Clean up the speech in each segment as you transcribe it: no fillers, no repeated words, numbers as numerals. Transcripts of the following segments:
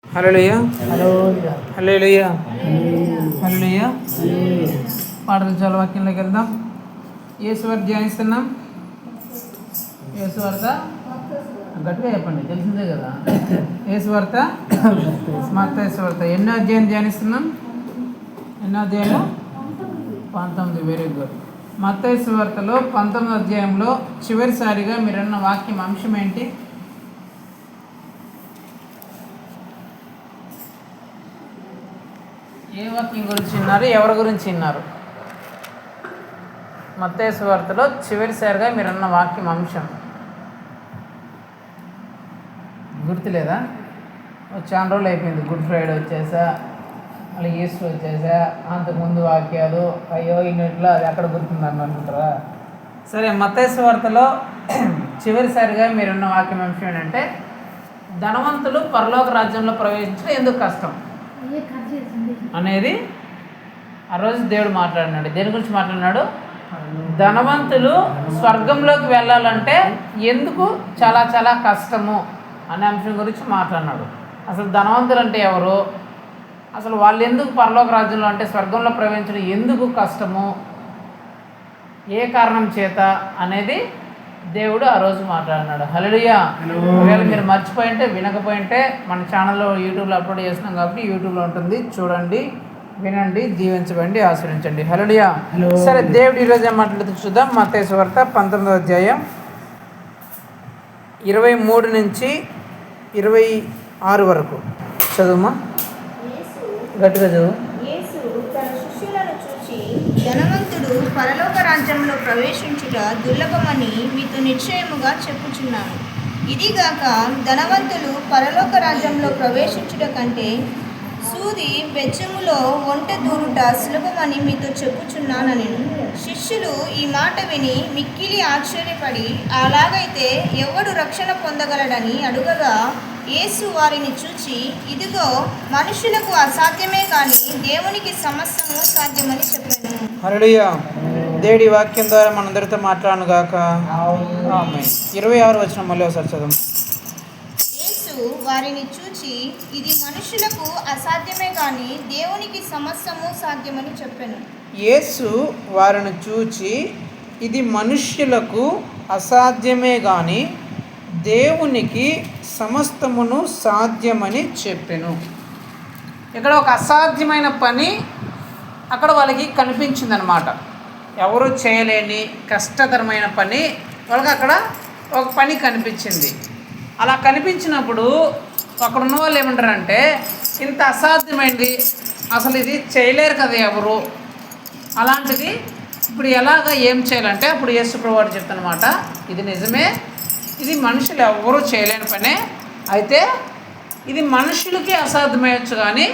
హల్లెలూయా హల్లెలూయా హల్లెలూయా హల్లెలూయా హల్లెలూయా. పాటలు చాలా వాక్యంలోకి వెళ్దాం. యేసు వార్త ధ్యానిస్తున్నాం. యేసు వార్త గట్టిగా చెప్పండి, తెలిసిందే కదా. యేసు వార్త మత్తయి సువార్త ఎన్నో అధ్యాయం ధ్యానిస్తున్నాం? ఎన్నో అధ్యాయంలో 19. Very good. మత్తయి సువార్తలో 19వ అధ్యాయంలో చివరిసారిగా మీరన్న వాక్యం అంశం ఏంటి? ఏ వాక్యం గురించి విన్నారు? ఎవరి గురించి విన్నారు? మత్తయి సువార్తలో చివరిసారిగా మీరన్న వాక్యం అంశం గుర్తులేదా? చాలా రోజులు అయిపోయింది. గుడ్ ఫ్రైడే వచ్చేసా, మళ్ళీ ఈస్టర్ వచ్చేసా, అంతకుముందు వాక్యాలు అయ్యో ఇన్నిట్లో అది ఎక్కడ గుర్తుందని అనుకుంటారా? సరే, మత్తయి సువార్తలో చివరిసారిగా మీరున్న వాక్యం అంశం ఏంటంటే ధనవంతులు పరలోక రాజ్యంలో ప్రవేశించడం ఎందుకు కష్టం అనేది ఆ రోజు దేవుడు మాట్లాడినాడు. దేని గురించి మాట్లాడినాడు? ధనవంతులు స్వర్గంలోకి వెళ్ళాలంటే ఎందుకు చాలా చాలా కష్టము అనే అంశం గురించి మాట్లాడినాడు. అసలు ధనవంతులు అంటే ఎవరు, అసలు వాళ్ళు ఎందుకు పరలోక రాజ్యంలో అంటే స్వర్గంలో ప్రవేశించడం ఎందుకు కష్టము, ఏ కారణం చేత అనేది దేవుడు ఆ రోజు మాట్లాడినాడు. హల్లెలూయా. ఒకవేళ మీరు మర్చిపోయింటే వినకపోయింటే మన ఛానల్లో యూట్యూబ్లో అప్లోడ్ చేస్తున్నాం కాబట్టి యూట్యూబ్లో ఉంటుంది, చూడండి, వినండి, దీవించబండి, ఆశ్రయించండి. హల్లెలూయా. సరే, దేవుడు ఈరోజు ఏం మాట్లాడుతూ చూద్దాం. మత్తయి సువార్త 19వ అధ్యాయం 23 నుంచి 26 వరకు చదువుమా, గట్టిగా చదువు. యేసు తన శిష్యులను చూచి, ధనవంతుడు పరలోక రాజ్యంలో ప్రవేశించుట దుర్లభమని మీతో నిశ్చయముగా చెప్పుచున్నాను. ఇదిగాక ధనవంతులు పరలోక రాజ్యంలో ప్రవేశించుట కంటే సూది బెచ్చములో ఒంటె దూరుట సులభమని మీతో చెప్పుచున్నానని. శిష్యులు ఈ మాట విని మిక్కిలి ఆశ్చర్యపడి, అలాగైతే ఎవడు రక్షణ పొందగలడని అడుగగా, యేసు వారిని చూచి, ఇదిగో మనుషులకు అసాధ్యమే కానీ దేవునికి సమస్తము సాధ్యమని చెప్పాను. హల్లెలూయా. దేవుడి వాక్యం ద్వారా మనందరితో మాట్లాడను గాక. ఆమేన్. 26 వచనం మళ్ళీ ఒకసారి చదువు. యేసు వారిని చూచి, ఇది మనుషులకు అసాధ్యమే కానీ దేవునికి సమస్తము సాధ్యమని చెప్పాను. యేసు వారిని చూచి, ఇది మనుష్యులకు అసాధ్యమే కానీ దేవునికి సమస్తమును సాధ్యమని చెప్పెను. ఇక్కడ ఒక అసాధ్యమైన పని అక్కడ వాళ్ళకి కనిపించిందనమాట. ఎవరు చేయలేని కష్టతరమైన పని వాళ్ళకి అక్కడ ఒక పని కనిపించింది. అలా కనిపించినప్పుడు అక్కడ ఉన్న వాళ్ళు ఏమంటారంటే, ఇంత అసాధ్యమైంది, అసలు ఇది చేయలేరు కదా ఎవరు, అలాంటిది ఇప్పుడు ఎలాగ ఏం చేయాలంటే అప్పుడు యేసు ప్రభువు చెప్తానమాట, ఇది నిజమే, ఇది మనుషులు ఎవరూ చేయలేని పనే, అయితే ఇది మనుషులకి అసాధ్యమయ్యచ్చు కానీ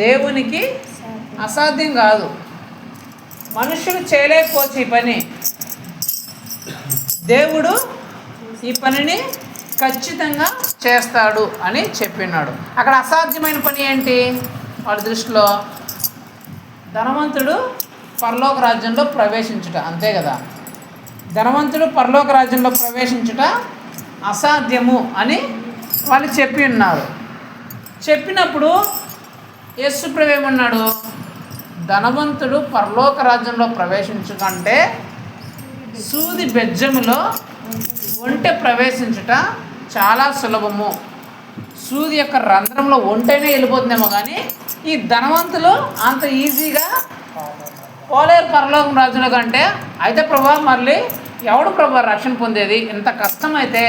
దేవునికి అసాధ్యం కాదు. మనుషులు చేయలేకపోవచ్చు ఈ పని, దేవుడు ఈ పనిని ఖచ్చితంగా చేస్తాడు అని చెప్పినాడు. అక్కడ అసాధ్యమైన పని ఏంటి వాళ్ళ దృష్టిలో? ధనవంతుడు పరలోక రాజ్యంలో ప్రవేశించుట, అంతే కదా. ధనవంతుడు పరలోక రాజ్యంలో ప్రవేశించుట అసాధ్యము అని వాళ్ళు చెప్పి ఉన్నారు. చెప్పినప్పుడు యేసు ప్రభువు ఏమన్నాడు? ధనవంతుడు పరలోక రాజ్యంలో ప్రవేశించుకంటే సూది బెజ్జములో ఒంటె ప్రవేశించుట చాలా సులభము. సూది యొక్క రంధ్రంలో ఒంటైనే వెళ్ళిపోతుందేమో కానీ ఈ ధనవంతులు అంత ఈజీగా పోలేరు పరలోకం రాజ్యంలో కంటే. అయితే ప్రభా, మళ్ళీ ఎవడు ప్రభా రక్షణ పొందేది? ఇంత కష్టమైతే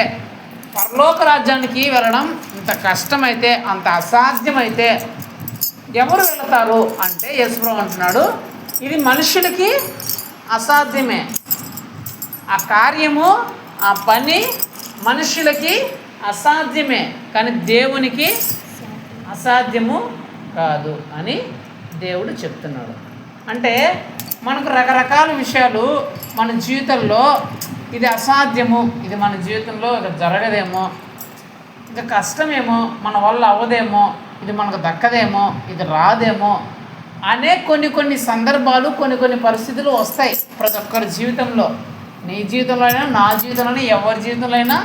పరలోక రాజ్యానికి వెళ్ళడం ఇంత కష్టమైతే, అంత అసాధ్యమైతే ఎవరు వెళతారు అంటే యేసు ప్రభువు అంటున్నాడు, ఇది మనుషులకి అసాధ్యమే. ఆ కార్యము, ఆ పని మనుషులకి అసాధ్యమే కానీ దేవునికి అసాధ్యము కాదు అని దేవుడు చెప్తున్నాడు. అంటే మనకు రకరకాల విషయాలు మన జీవితంలో ఇది అసాధ్యము, ఇది మన జీవితంలో ఇక జరగదేమో, ఇంకా కష్టమేమో, మన వల్ల అవ్వదేమో, ఇది మనకు దక్కదేమో, ఇది రాదేమో అనే కొన్ని సందర్భాలు, కొన్ని పరిస్థితులు వస్తాయి ప్రతి ఒక్కరి జీవితంలో. నీ జీవితంలో అయినా, నా జీవితంలో అయినా, ఎవరి జీవితంలో అయినా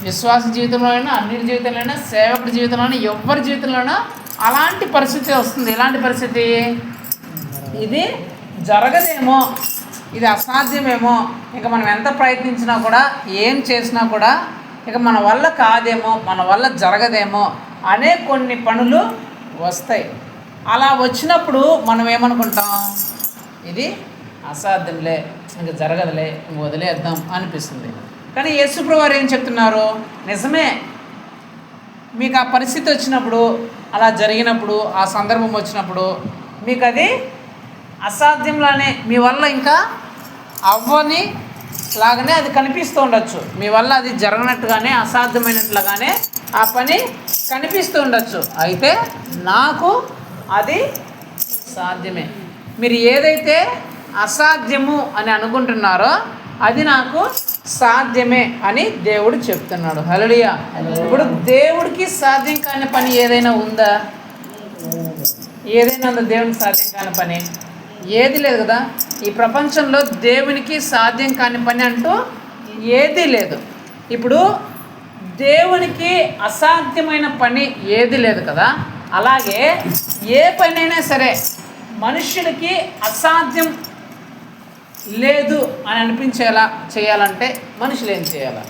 విశ్వాస జీవితంలో అయినా, అన్నిటి జీవితంలో అయినా, సేవకుడి జీవితంలో అయినా, ఎవరి జీవితంలోనైనా అలాంటి పరిస్థితి వస్తుంది. ఎలాంటి పరిస్థితి? ఇది జరగదేమో, ఇది అసాధ్యమేమో, ఇక మనం ఎంత ప్రయత్నించినా కూడా, ఏం చేసినా కూడా ఇక మన వల్ల కాదేమో, మన వల్ల జరగదేమో అనే కొన్ని పనులు వస్తాయి. అలా వచ్చినప్పుడు మనం ఏమనుకుంటాం? ఇది అసాధ్యంలే, ఇంక జరగదులే, ఇంక వదిలేద్దాం అనిపిస్తుంది. కానీ యేసుప్రభువు వారు ఏం చెప్తున్నారు? నిజమే, మీకు ఆ పరిస్థితి వచ్చినప్పుడు, అలా జరిగినప్పుడు, ఆ సందర్భం వచ్చినప్పుడు మీకు అది అసాధ్యంలానే, మీ వల్ల ఇంకా అవ్వని లాగానే అది కనిపిస్తూ ఉండొచ్చు. మీ వల్ల అది జరగనట్టుగానే, అసాధ్యమైనట్లుగానే ఆ పని కనిపిస్తూ ఉండొచ్చు. అయితే నాకు అది సాధ్యమే. మీరు ఏదైతే అసాధ్యము అని అనుకుంటున్నారో అది నాకు సాధ్యమే అని దేవుడు చెప్తున్నాడు. హల్లెలూయా. ఇప్పుడు దేవుడికి సాధ్యం కాని పని ఏదైనా ఉందా? ఏదైనా ఉందా దేవునికి సాధ్యం కాని పని? ఏది లేదు కదా. ఈ ప్రపంచంలో దేవునికి సాధ్యం కాని పని అంటూ ఏదీ లేదు. ఇప్పుడు దేవునికి అసాధ్యమైన పని ఏది లేదు కదా. అలాగే ఏ పనైనా సరే మనుషులకి అసాధ్యం లేదు అని అనిపించేలా చేయాలంటే మనుషులు ఏం చేయాలి?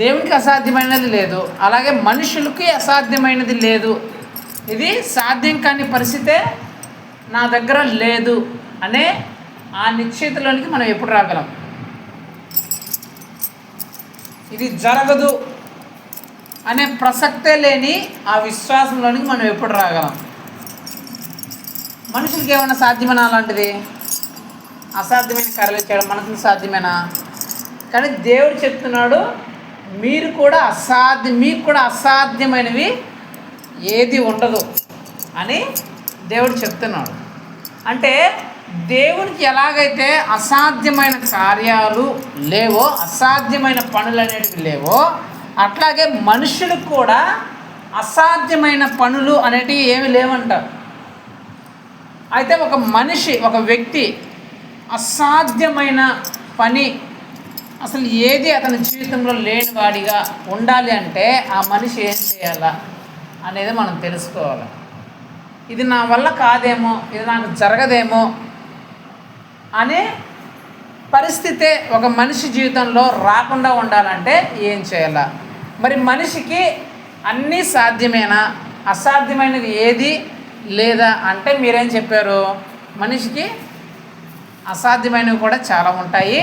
దేవునికి అసాధ్యమైనది లేదు, అలాగే మనుషులకి అసాధ్యమైనది లేదు. ఇది సాధ్యం కాని పరిస్థితే నా దగ్గర లేదు అనే ఆ నిశ్చయితలోనికి మనం ఎప్పుడు రాగలం? ఇది జరగదు అనే ప్రసక్తే లేని ఆ విశ్వాసంలోనికి మనం ఎప్పుడు రాగలం? మనుషులకి ఏమైనా సాధ్యమేనా? అలాంటిది అసాధ్యమైన కార్యాలు చేయడం మనుషులకు సాధ్యమేనా? కానీ దేవుడు చెప్తున్నాడు, మీకు కూడా అసాధ్యమైనవి ఏది ఉండదు అని దేవుడు చెప్తున్నాడు. అంటే దేవునికి ఎలాగైతే అసాధ్యమైన కార్యాలు లేవో, అసాధ్యమైన పనులు అనేటివి లేవో, అట్లాగే మనుషులకు కూడా అసాధ్యమైన పనులు అనేటివి ఏమి లేవంటారు. అయితే ఒక మనిషి, ఒక వ్యక్తి అసాధ్యమైన పని అసలు ఏది అతని జీవితంలో లేనివాడిగా ఉండాలి అంటే ఆ మనిషి ఏం చేయాలా అనేది మనం తెలుసుకోవాలి. ఇది నా వల్ల కాదేమో, ఇది నాకు జరగదేమో అనే పరిస్థితే ఒక మనిషి జీవితంలో రాకుండా ఉండాలంటే ఏం చేయాలా? మరి మనిషికి అన్నీ సాధ్యమేనా? అసాధ్యమైనది ఏది లేదా అంటే మీరేం చెప్పారు? మనిషికి అసాధ్యమైనవి కూడా చాలా ఉంటాయి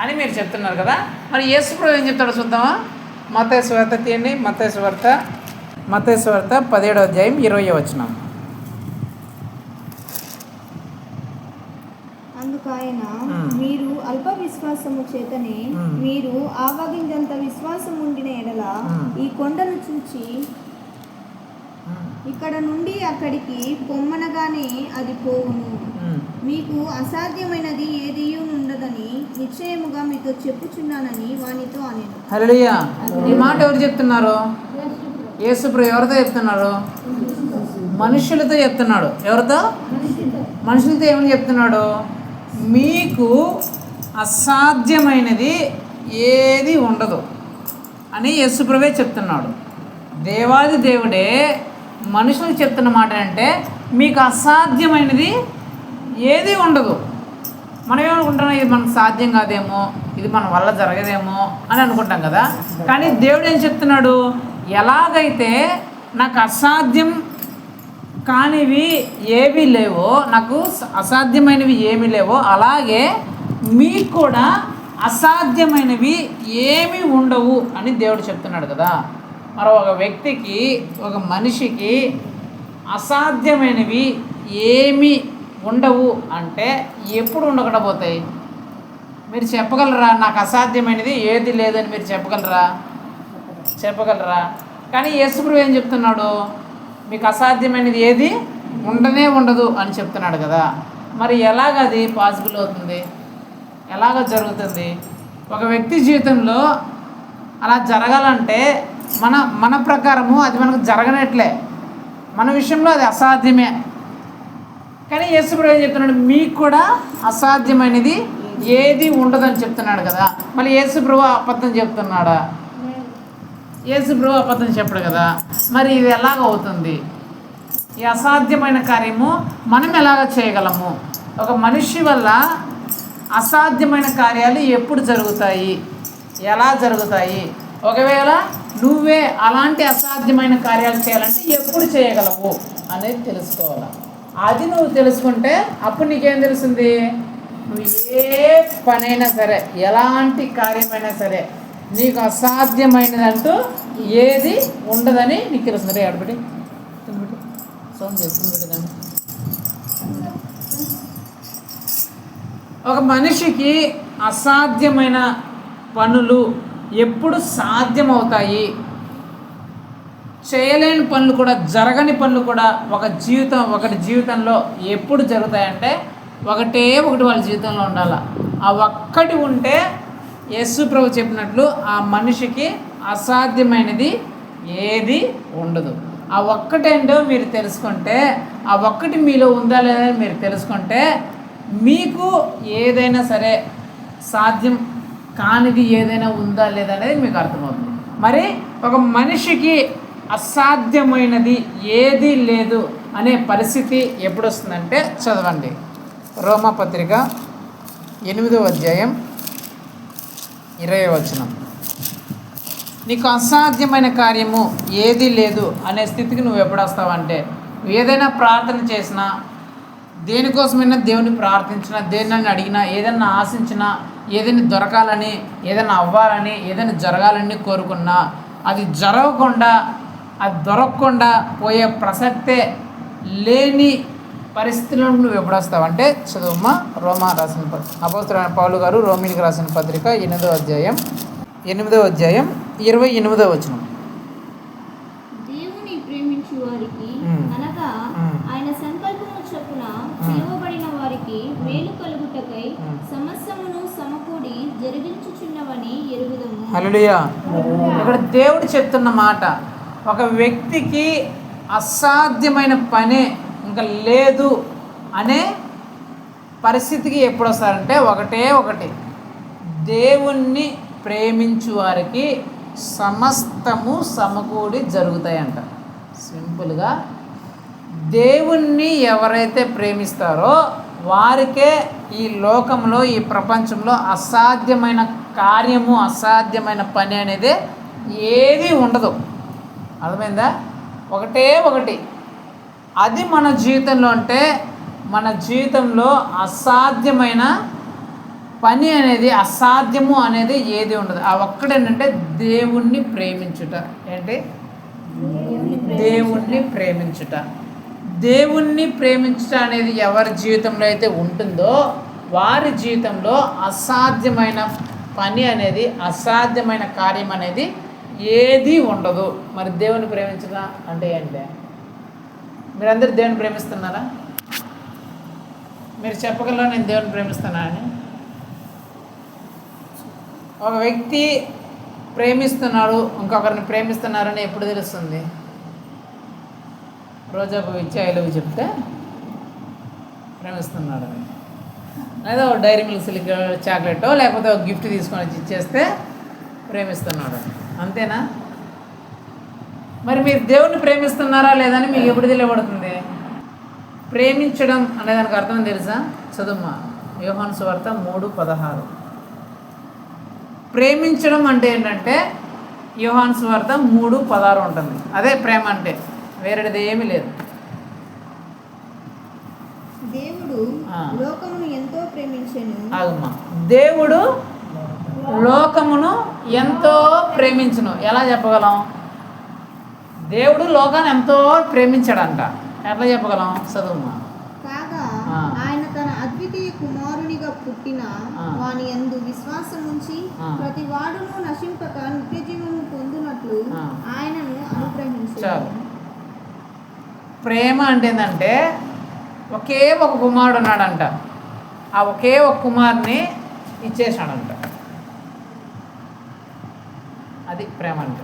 అని మీరు చెప్తున్నారు కదా. మరి యేసుప్రభువు ఏం చెప్తాడో చూద్దామా? మత్తయి సువార్త తీయండి. మత్తయి సువార్త 17వ అధ్యాయం 20వ వచనం. అందుకు ఆయన, మీరు అల్ప విశ్వాసము చేతనే మీరు ఆవగింజంత విశ్వాసం ఉండిన ఎడల ఈ కొండను చూచి ఇక్కడ నుండి అక్కడికి పొమ్మనగానే అది పోవును. మీకు అసాధ్యమైనది ఏదీ ఉండదని నిశ్చయముగా మీతో చెప్పుచున్నానని వానితో అనెను. హల్లెలూయా. ఈ మాట ఎవరు చెప్తున్నారు? యేసుప్రభువు ఎవరితో చెప్తున్నారు? మనుషులతో చెప్తున్నాడు. ఎవరితో? మనుషులతో ఏమని చెప్తున్నాడు? మీకు అసాధ్యమైనది ఏది ఉండదు అని యేసుప్రభువే చెప్తున్నాడు. దేవాది దేవుడే మనుషులకు చెప్తున్న మాట అంటే మీకు అసాధ్యమైనది ఏది ఉండదు. మనం ఏమనుకుంటున్నాం? ఇది మనకు సాధ్యం కాదేమో, ఇది మన వల్ల జరగదేమో అని అనుకుంటాం కదా. కానీ దేవుడు ఏం చెప్తున్నాడు? ఎలాగైతే నాకు అసాధ్యం కానివి ఏమీ లేవో, నాకు అసాధ్యమైనవి ఏమీ లేవో, అలాగే మీకు కూడా అసాధ్యమైనవి ఏమీ ఉండవు అని దేవుడు చెప్తున్నాడు కదా. మరి ఒక వ్యక్తికి, ఒక మనిషికి అసాధ్యమైనవి ఏమీ ఉండవు అంటే ఎప్పుడు ఉండకుండా పోతాయి? మీరు చెప్పగలరా? నాకు అసాధ్యమైనది ఏది లేదని మీరు చెప్పగలరా? కానీ యేసుప్రభువు ఏం చెప్తున్నాడు? మీకు అసాధ్యమైనది ఏది ఉండనే ఉండదు అని చెప్తున్నాడు కదా. మరి ఎలాగది పాసిబుల్ అవుతుంది? ఎలాగ జరుగుతుంది? ఒక వ్యక్తి జీవితంలో అలా జరగాలంటే మన ప్రకారము అది మనకు జరగనట్లే, మన విషయంలో అది అసాధ్యమే. కానీ యేసుప్రభువు ఏం చెప్తున్నాడు? మీకు కూడా అసాధ్యమైనది ఏది ఉండదని చెప్తున్నాడు కదా. మళ్ళీ యేసు ప్రభు అబద్ధం చెప్తున్నాడా? యేసు ప్రభు అబద్ధం చెప్పడు కదా. మరి ఇది ఎలాగ అవుతుంది? ఈ అసాధ్యమైన కార్యము మనం ఎలాగ చేయగలము? ఒక మనిషి వల్ల అసాధ్యమైన కార్యాలు ఎప్పుడు జరుగుతాయి, ఎలా జరుగుతాయి? ఒకవేళ నువ్వే అలాంటి అసాధ్యమైన కార్యాలు చేయాలంటే ఎప్పుడు చేయగలవు అనేది తెలుసుకోవాలి. అది నువ్వు తెలుసుకుంటే అప్పుడు నీకేం తెలుస్తుంది? నువ్వు ఏ పనైనా సరే, ఎలాంటి కార్యమైనా సరే, నీకు అసాధ్యమైనదంటూ ఏది ఉండదని నీకు తెలుస్తుంది. అడబడి సౌండ్ చేస్తుంది. ఒక మనిషికి అసాధ్యమైన పనులు ఎప్పుడు సాధ్యమవుతాయి? చేయలేని పనులు కూడా, జరగని పనులు కూడా ఒకటి జీవితంలో ఎప్పుడు జరుగుతాయంటే ఒకటి వాళ్ళ జీవితంలో ఉండాలి. ఆ ఒక్కటి ఉంటే యేసు ప్రభు చెప్పినట్లు ఆ మనిషికి అసాధ్యమైనది ఏది ఉండదు. ఆ ఒక్కటేంటో మీరు తెలుసుకుంటే, ఆ ఒక్కటి మీలో ఉందా లేదా మీరు తెలుసుకుంటే మీకు ఏదైనా సరే సాధ్యం కానిది ఏదైనా ఉందా లేదా అనేది మీకు అర్థమవుతుంది. మరి ఒక మనిషికి అసాధ్యమైనది ఏదీ లేదు అనే పరిస్థితి ఎప్పుడు వస్తుందంటే చదవండి. రోమాపత్రిక 8వ అధ్యాయం 20వ వచనం. నీకు అసాధ్యమైన కార్యము ఏదీ లేదు అనే స్థితికి నువ్వు ఎప్పుడు వస్తావంటే, ఏదైనా ప్రార్థన చేసినా, దేనికోసమైనా దేవుని ప్రార్థించినా, దేనిని అడిగినా, ఏదైనా ఆశించినా, ఏదైనా దొరకాలని, ఏదైనా అవ్వాలని, ఏదైనా జరగాలని కోరుకున్నా అది జరగకుండా, అది దొరకకుండా పోయే ప్రసక్తే లేని పరిస్థితుల్లో నువ్వు ఎప్పుడు వస్తావంటే చదువుమ్మా. రోమా రాసిన అపోస్తలుడైన పౌలు గారు రోమీయులకు రాసిన పత్రిక 8వ అధ్యాయం 28వ వచనం. దేవుని ప్రేమించు వారికి అనగా ఆయన సంకల్పము చొప్పున పిలువబడిన వారికి మేలు కలుగుటకై సమస్తమును సమకూడి జరిగించుచున్నవని ఎరుగుదము. హల్లెలూయా. ఇక్కడ దేవుడు చెప్తున్న మాట, ఒక వ్యక్తికి అసాధ్యమైన పనే ఇంకా లేదు అనే పరిస్థితికి ఎప్పుడు వస్తారంటే ఒకటి దేవుణ్ణి ప్రేమించు వారికి సమస్తము సమకూడి జరుగుతాయంట. సింపుల్గా దేవుణ్ణి ఎవరైతే ప్రేమిస్తారో వారికే ఈ లోకంలో, ఈ ప్రపంచంలో అసాధ్యమైన కార్యము, అసాధ్యమైన పని అనేది ఏది ఉండదు. అర్థమైందా? ఒకటి అది మన జీవితంలో అంటే, మన జీవితంలో అసాధ్యమైన పని అనేది, అసాధ్యము అనేది ఏది ఉండదు. ఆ ఒక్కడేంటంటే దేవుణ్ణి ప్రేమించుట. ఏంటి? దేవుణ్ణి ప్రేమించుట. దేవుణ్ణి ప్రేమించుట అనేది ఎవరి జీవితంలో అయితే ఉంటుందో వారి జీవితంలో అసాధ్యమైన పని అనేది, అసాధ్యమైన కార్యం అనేది ఏది ఉండదు. మరి దేవుని ప్రేమించుట అంటే ఏంటి? మీరందరూ దేవుని ప్రేమిస్తున్నారా? మీరు చెప్పగలరా నేను దేవుని ప్రేమిస్తున్నా అని? ఒక వ్యక్తి ప్రేమిస్తున్నాడు, ఇంకొకరిని ప్రేమిస్తున్నారని ఎప్పుడు తెలుస్తుంది? రోజాకు ఇచ్చి ఐ లవ్ యూ చెప్తే ప్రేమిస్తున్నాడని, లేదా ఒక డైరీ మిల్క్ సిల్క్ చాక్లెటో లేకపోతే ఒక గిఫ్ట్ తీసుకొని వచ్చి ఇచ్చేస్తే ప్రేమిస్తున్నాడు. అంతేనా? మరి మీరు దేవుణ్ణి ప్రేమిస్తున్నారా లేదని మీకు ఎప్పుడు తెలియబడుతుంది? ప్రేమించడం అనే దానికి అర్థం తెలుసా? చదువుమా, యోహాను సువార్త 3:16. ప్రేమించడం అంటే ఏంటంటే యోహాను సువార్త 3:16 ఉంటుంది. అదే ప్రేమ అంటే, వేరేది ఏమీ లేదు. దేవుడు లోకమును ఎంతో ప్రేమించెను. ఆగుమా. దేవుడు లోకమును ఎంతో ప్రేమించును. ఎలా చెప్పగలం? దేవుడు లోకాన్ని ఎంతో ప్రేమించాడంట. ఎట్లా చెప్పగలం? చదువుమా. కాగా ఆయన తన అద్వితీయ కుమారునిగా పుట్టిన వాని యందు విశ్వాసం ఉంచి ప్రతి వాడును నశింపక నిత్య జీవము పొందునట్లు ఆయనను అనుగ్రహించాడు. ప్రేమ అంటే ఏంటంటే ఒకే ఒక కుమారుడు ఉన్నాడంట. ఆ ఒకే ఒక కుమారుని ఇచ్చేసాడంట. అది ప్రేమ అంటే.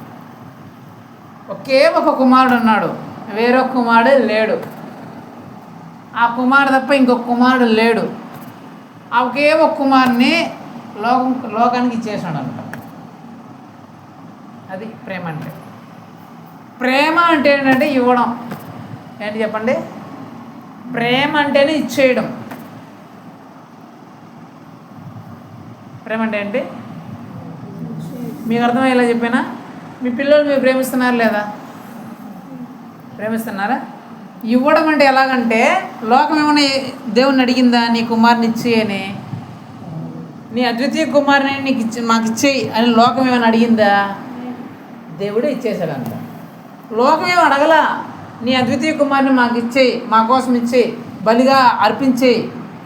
ఒకే ఒక కుమారుడు ఉన్నాడు, వేరొక కుమారుడు లేడు. ఆ కుమారుడు తప్ప ఇంకొక కుమారుడు లేడు. ఆ ఒకే ఒక కుమారుని లోకానికి ఇచ్చేసాడు అంట. అది ప్రేమ అంటే. ప్రేమ అంటే ఏంటంటే ఇవ్వడం. ఏంటి చెప్పండి? ప్రేమ అంటేనే ఇచ్చేయడం. ప్రేమ అంటే ఏంటి? మీకు అర్థమయ్యేలా చెప్పానా? మీ పిల్లలు మీరు ప్రేమిస్తున్నారు లేదా? ప్రేమిస్తున్నారా? ఇవ్వడం అంటే ఎలాగంటే, లోకం ఏమైనా దేవుణ్ణి అడిగిందా నీ కుమారుని ఇచ్చి అని, నీ అద్వితీయ కుమారుని నీకు మాకు ఇచ్చేయి అని లోకం ఏమైనా అడిగిందా? దేవుడే ఇచ్చేసాడంట. లోకం ఏమి అడగలా, నీ అద్వితీయ కుమారుని మాకు ఇచ్చేయి, మా కోసం ఇచ్చేయి, బలిగా అర్పించేయి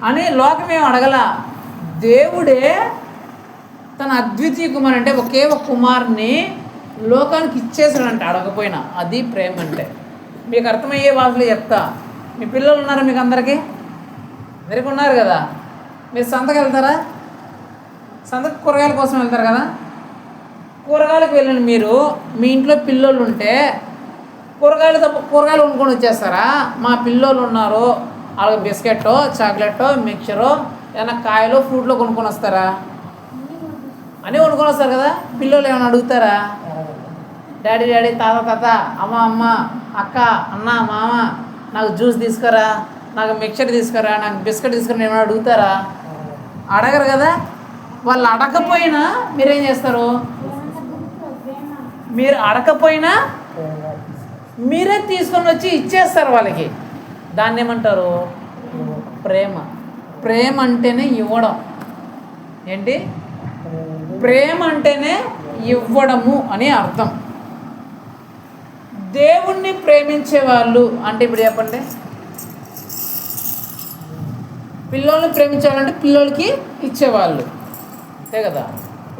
అని లోకం ఏమి అడగలా. దేవుడే తన అద్వితీయ కుమారు అంటే ఒకే ఒక కుమారుని లోకానికి ఇచ్చేసాడంట అడగపోయినా. అది ప్రేమ అంటే. మీకు అర్థమయ్యే భాషలో చెప్తా. మీ పిల్లలు ఉన్నారు మీకు అందరికీ ఉన్నారు కదా. మీరు సంతకు వెళ్తారా? సంతకు కూరగాయల కోసం వెళ్తారు కదా. కూరగాయలకు వెళ్ళండి. మీరు మీ ఇంట్లో పిల్లోళ్ళు ఉంటే కూరగాయలు కొనుక్కొని వచ్చేస్తారా? మా పిల్లోళ్ళు ఉన్నారు, వాళ్ళకి బిస్కెట్టో చాక్లెట్టో మిక్చరో ఏమైనా కాయలో ఫ్రూట్లో కొనుక్కొని వస్తారా? అన్నీ కొనుక్కొని వస్తారు కదా. పిల్లలు ఏమైనా అడుగుతారా? డాడీ తాత అమ్మ అక్క అన్న మామ నాకు జ్యూస్ తీసుకురా, నాకు మిక్చర్ తీసుకురా, నాకు బిస్కెట్ తీసుకురా ఏమైనా అడుగుతారా? అడగరు కదా. వాళ్ళు అడగకపోయినా మీరేం చేస్తారు? మీరు అడగకపోయినా మీరే తీసుకొని వచ్చి ఇచ్చేస్తారు వాళ్ళకి. దాన్ని ఏమంటారు? ప్రేమ. ప్రేమ అంటేనే ఇవ్వడం. ఏంటి? ప్రేమ అంటేనే ఇవ్వడము అని అర్థం. దేవుణ్ణి ప్రేమించే వాళ్ళు అంటే ఇప్పుడు చెప్పండి, పిల్లోల్ని ప్రేమించాలంటే పిల్లోడికి ఇచ్చేవాళ్ళు అంతే కదా.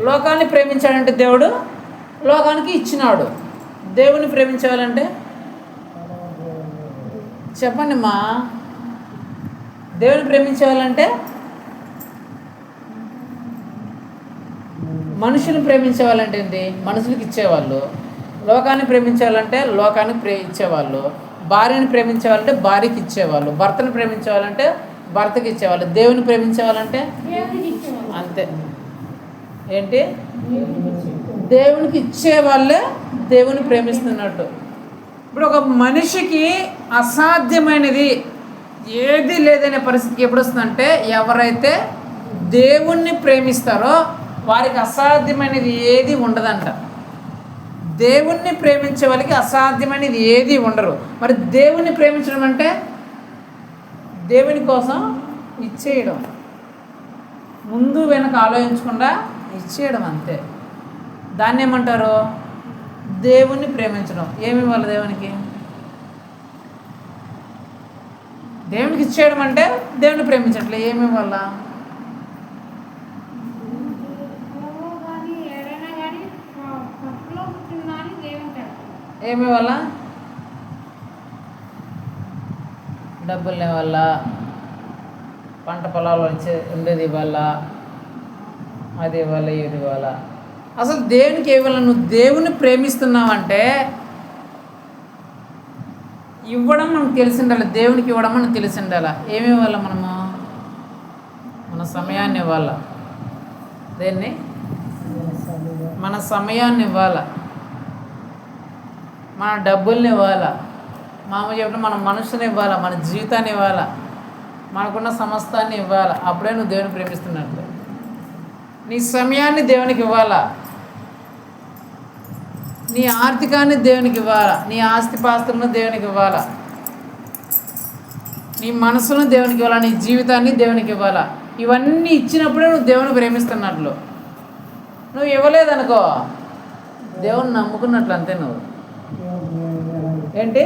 లోకాన్ని ప్రేమించాడంటే దేవుడు లోకానికి ఇచ్చినాడు. దేవుణ్ణి ప్రేమించేవాళ్ళంటే చెప్పండి మా, దేవుని ప్రేమించేవాళ్ళంటే మనుషుని ప్రేమించేవాళ్ళంటే ఏంటి? మనుషులకి ఇచ్చేవాళ్ళు. లోకాన్ని ప్రేమించేవాళ్ళంటే లోకానికి ఇచ్చేవాళ్ళు. భార్యని ప్రేమించేవాళ్ళంటే భార్యకి ఇచ్చేవాళ్ళు. భర్తను ప్రేమించేవాళ్ళంటే భర్తకి ఇచ్చేవాళ్ళు. దేవుని ప్రేమించేవాళ్ళంటే అంతే. ఏంటి? దేవునికి ఇచ్చేవాళ్ళే దేవుని ప్రేమిస్తున్నట్టు. ఇప్పుడు ఒక మనిషికి అసాధ్యమైనది ఏది లేదనే పరిస్థితికి ఎప్పుడు వస్తుందంటే, ఎవరైతే దేవుణ్ణి ప్రేమిస్తారో వారికి అసాధ్యమైనది ఏది ఉండదంట. దేవుణ్ణి ప్రేమించే వాళ్ళకి అసాధ్యమైనది ఏది ఉండరు. మరి దేవుణ్ణి ప్రేమించడం అంటే దేవుని కోసం ఇచ్చేయడం, ముందు వెనక ఆలోచించకుండా ఇచ్చేయడం అంతే. దాన్ని ఏమంటారు? దేవుణ్ణి ప్రేమించడం. ఏమి ఇవ్వాలి దేవునికి? దేవునికి ఇచ్చేయడం అంటే దేవుని ప్రేమించట్లే. ఏమి ఇవ్వాలా? ఏమి ఇవ్వాలా? డబ్బులు ఇవ్వాలా, పంట పొలాలు వచ్చే ఉండేది ఇవ్వాలా, అది ఇవ్వాలి ఇది ఇవ్వాలా. అసలు దేవునికి ఇవ్వాల. నువ్వు దేవుని ప్రేమిస్తున్నావంటే ఇవ్వడం మనకు తెలిసి ఉండాలి. దేవునికి ఇవ్వడం మనకు తెలిసి ఉండాలి. ఏమి ఇవ్వాలా? మనము మన సమయాన్ని ఇవ్వాలా. దేన్ని? మన సమయాన్ని ఇవ్వాలా, మన డబ్బుల్ని ఇవ్వాలా, మామూలు చెప్పిన మన మనసుని ఇవ్వాలా, మన జీవితాన్ని ఇవ్వాలా, మనకున్న సమస్తాన్ని ఇవ్వాలా. అప్పుడే నువ్వు దేవుని ప్రేమిస్తున్నట్టు. నీ సమయాన్ని దేవునికి ఇవ్వాలా, నీ ఆర్థికాన్ని దేవునికి ఇవ్వాలా, నీ ఆస్తిపాస్తులను దేవునికి ఇవ్వాలా, నీ మనసును దేవునికి ఇవ్వాలా, నీ జీవితాన్ని దేవునికి ఇవ్వాలా. ఇవన్నీ ఇచ్చినప్పుడే నువ్వు దేవుని ప్రేమిస్తున్నట్లు. నువ్వు ఇవ్వలేదనుకో దేవుణ్ణి నమ్ముకున్నట్లు అంతే. నువ్వు ఏంటి?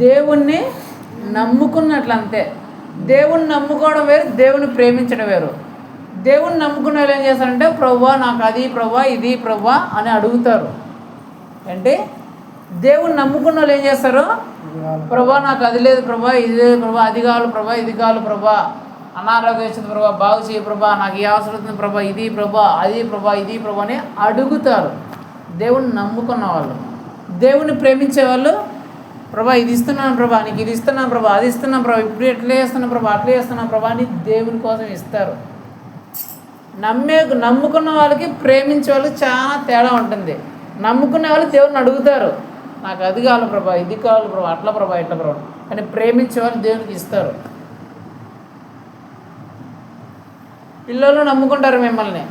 దేవుణ్ణి నమ్ముకున్నట్లు అంతే. దేవుణ్ణి నమ్ముకోవడం వేరు, దేవుని ప్రేమించడం వేరు. దేవుణ్ణి నమ్ముకున్న వాళ్ళు ఏం చేస్తారంటే, ప్రభువా నాకు అది, ప్రభువా ఇది, ప్రభువా అని అడుగుతారు. ఏంటి? దేవుణ్ణి నమ్ముకున్న వాళ్ళు ఏం చేస్తారు? ప్రభువా నాకు అది లేదు ప్రభా, ఇది లేదు ప్రభా, అది కావాలి ప్రభా, ఇది కావాలి ప్రభా, అనారోగ్యం వచ్చింది ప్రభా, బాగు చేయి ప్రభా, నాకు ఈ అవసరం అవుతుంది ప్రభా, ఇది ప్రభా, అది ప్రభా, ఇది ప్రభా అని అడుగుతారు. దేవుణ్ణి నమ్ముకున్న వాళ్ళు. దేవుణ్ణి ప్రేమించే వాళ్ళు ప్రభా ఇది ఇస్తున్నాను ప్రభా, నీకు ఇది ఇస్తున్నాను ప్రభా, అది ఇస్తున్నాను ప్రభా, ఇప్పుడు ఎట్లా చేస్తున్నాను ప్రభా, అట్లా చేస్తున్నాను ప్రభా అని దేవుని కోసం ఇస్తారు. నమ్ముకున్న వాళ్ళకి ప్రేమించే వాళ్ళకి చాలా తేడా ఉంటుంది. నమ్ముకునే వాళ్ళు దేవుని అడుగుతారు, నాకు అది కావాలి ప్రభా, ఇది కావాలి ప్రభా, అట్లా ప్రభా, ఇట్లా ప్రభా. కానీ ప్రేమించే వాళ్ళు దేవునికి ఇస్తారు. పిల్లలు నమ్ముకుంటారు మిమ్మల్ని,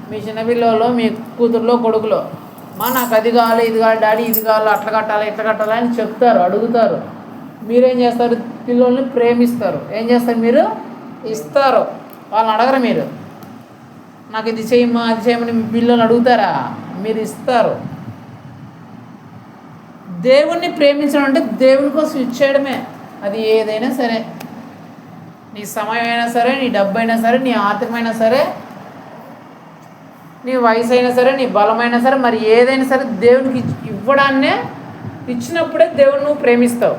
మీ చిన్న పిల్లలు, మీ కూతుర్లో కొడుకులో, నాకు అది కావాలి, ఇది కావాలి డాడీ, ఇది కావాలి, అట్లా కట్టాలి, ఇట్లా కట్టాలి అని చెప్తారు, అడుగుతారు. మీరేం చేస్తారు? పిల్లల్ని ప్రేమిస్తారు. ఏం చేస్తారు? మీరు ఇస్తారు. వాళ్ళని అడగరు. మీరు నాకు ఇది చేయమ్మా, అది చేయమని మీ పిల్లల్ని అడుగుతారా? మీరు ఇస్తారు. దేవుణ్ణి ప్రేమించడం అంటే దేవుని కోసం ఇచ్చేయడమే. అది ఏదైనా సరే, నీ సమయం అయినా సరే, నీ డబ్బు అయినా సరే, నీ ఆర్థికమైనా సరే, నీ వయసు అయినా సరే, నీ బలమైనా సరే, మరి ఏదైనా సరే దేవునికి ఇవ్వడాన్నే, ఇచ్చినప్పుడే దేవుని నువ్వు ప్రేమిస్తావు.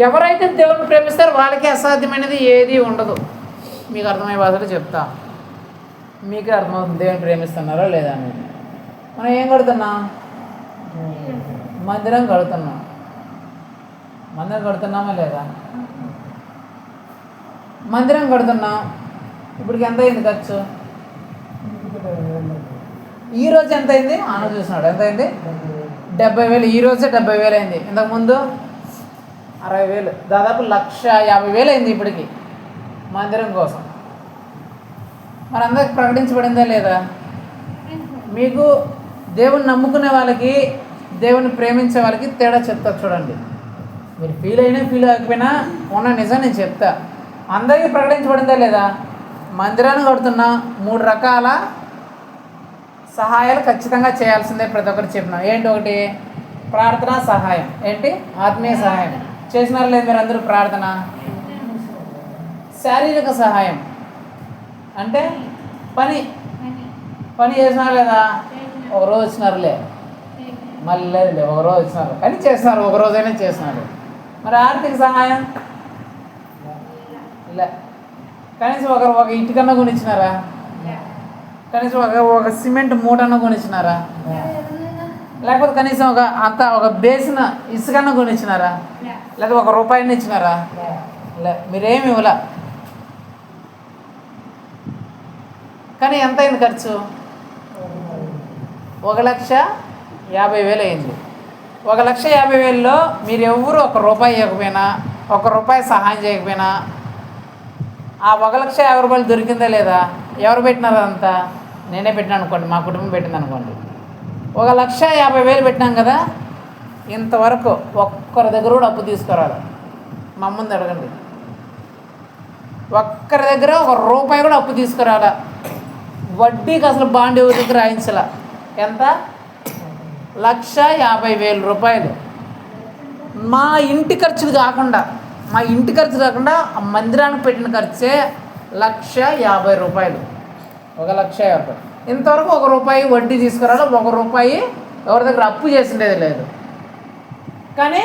ఎవరైతే దేవుని ప్రేమిస్తారో వాళ్ళకి అసాధ్యమైనది ఏది ఉండదు. మీకు అర్థమయ్యే భాషలో చెప్తా, మీకే అర్థమవుతుంది దేవుని ప్రేమిస్తున్నారో లేదా అని. మనం ఏం కడుతున్నాం? మందిరం కడుతున్నాం. మందిరం కడుతున్నామా లేదా? మందిరం కడుతున్నాం. ఇప్పటికి ఎంత అయింది ఖర్చు? ఈరోజు ఎంత అయింది? ఆన చూసినాడు ఎంత అయింది? 70,000. ఈరోజే 70,000 అయింది. ఇంతకుముందు 60,000, దాదాపు 1,50,000 అయింది ఇప్పటికి మందిరం కోసం. మరి అందరికి ప్రకటించబడిందా లేదా? మీకు దేవుని నమ్ముకునే వాళ్ళకి, దేవుని ప్రేమించే వాళ్ళకి తేడా చెప్తా చూడండి. మీరు ఫీల్ అయినా ఫీల్ అవ్వకపోయినా ఉన్న నిజం నేను చెప్తా. అందరికీ ప్రకటించబడిందా లేదా? మందిరాన్ని కడుతున్నా, 3 రకాల సహాయాలు ఖచ్చితంగా చేయాల్సిందే. ప్రతి ఒక్కరు చెప్పిన ఏంటి? ఒకటి ప్రార్థనా సహాయం. ఏంటి? ఆత్మీయ సహాయం చేసినారు లేదు మీరు అందరూ? ప్రార్థన. శారీరక సహాయం అంటే పని చేసినారు లేదా? ఒకరోజు వచ్చినారులే, మళ్ళీ లేదులే, ఒకరోజు వచ్చినారు కానీ చేస్తున్నారు, ఒకరోజైనా చేస్తున్నారు. మరి ఆర్థిక సహాయం ఇలా కనీసం ఒక ఇటుకన్నా కొనిచ్చినారా? కనీసం ఒక సిమెంట్ మూటన్నా కొనిచ్చినారా? లేకపోతే కనీసం ఒక బేసిన ఇసుకన్నా కొనిచ్చినారా? లేకపోతే 1 రూపాయిని ఇచ్చినారా? మీరేమి ఇవ్వలా. కానీ ఎంత అయింది ఖర్చు? 1,50,000 అయింది. 1,50,000లో మీరు ఎవరు 1 రూపాయి ఇవ్వకపోయినా, 1 రూపాయి సహాయం చేయకపోయినా ఆ 1,50,000 దొరికిందా లేదా? ఎవరు పెట్టినారు? అదంతా నేనే పెట్టినా అనుకోండి, మా కుటుంబం పెట్టింది అనుకోండి. 1,50,000 పెట్టినాం కదా, ఇంతవరకు ఒక్కరి దగ్గర కూడా అప్పు తీసుకురాలి. మా ముందు అడగండి, ఒక్కరి దగ్గర 1 రూపాయి కూడా అప్పు తీసుకురాలా. వడ్డీకి అసలు బాండ్ ఎవరి దగ్గర రాయించాల. ఎంత? 1,50,000 రూపాయలు. మా ఇంటి ఖర్చులు కాకుండా ఆ మందిరానికి పెట్టిన ఖర్చే 1,50,000 రూపాయలు. 1,50,000. ఇంతవరకు 1 రూపాయి వడ్డీ తీసుకురాలి, 1 రూపాయి ఎవరి దగ్గర అప్పు చేసిండేది లేదు. కానీ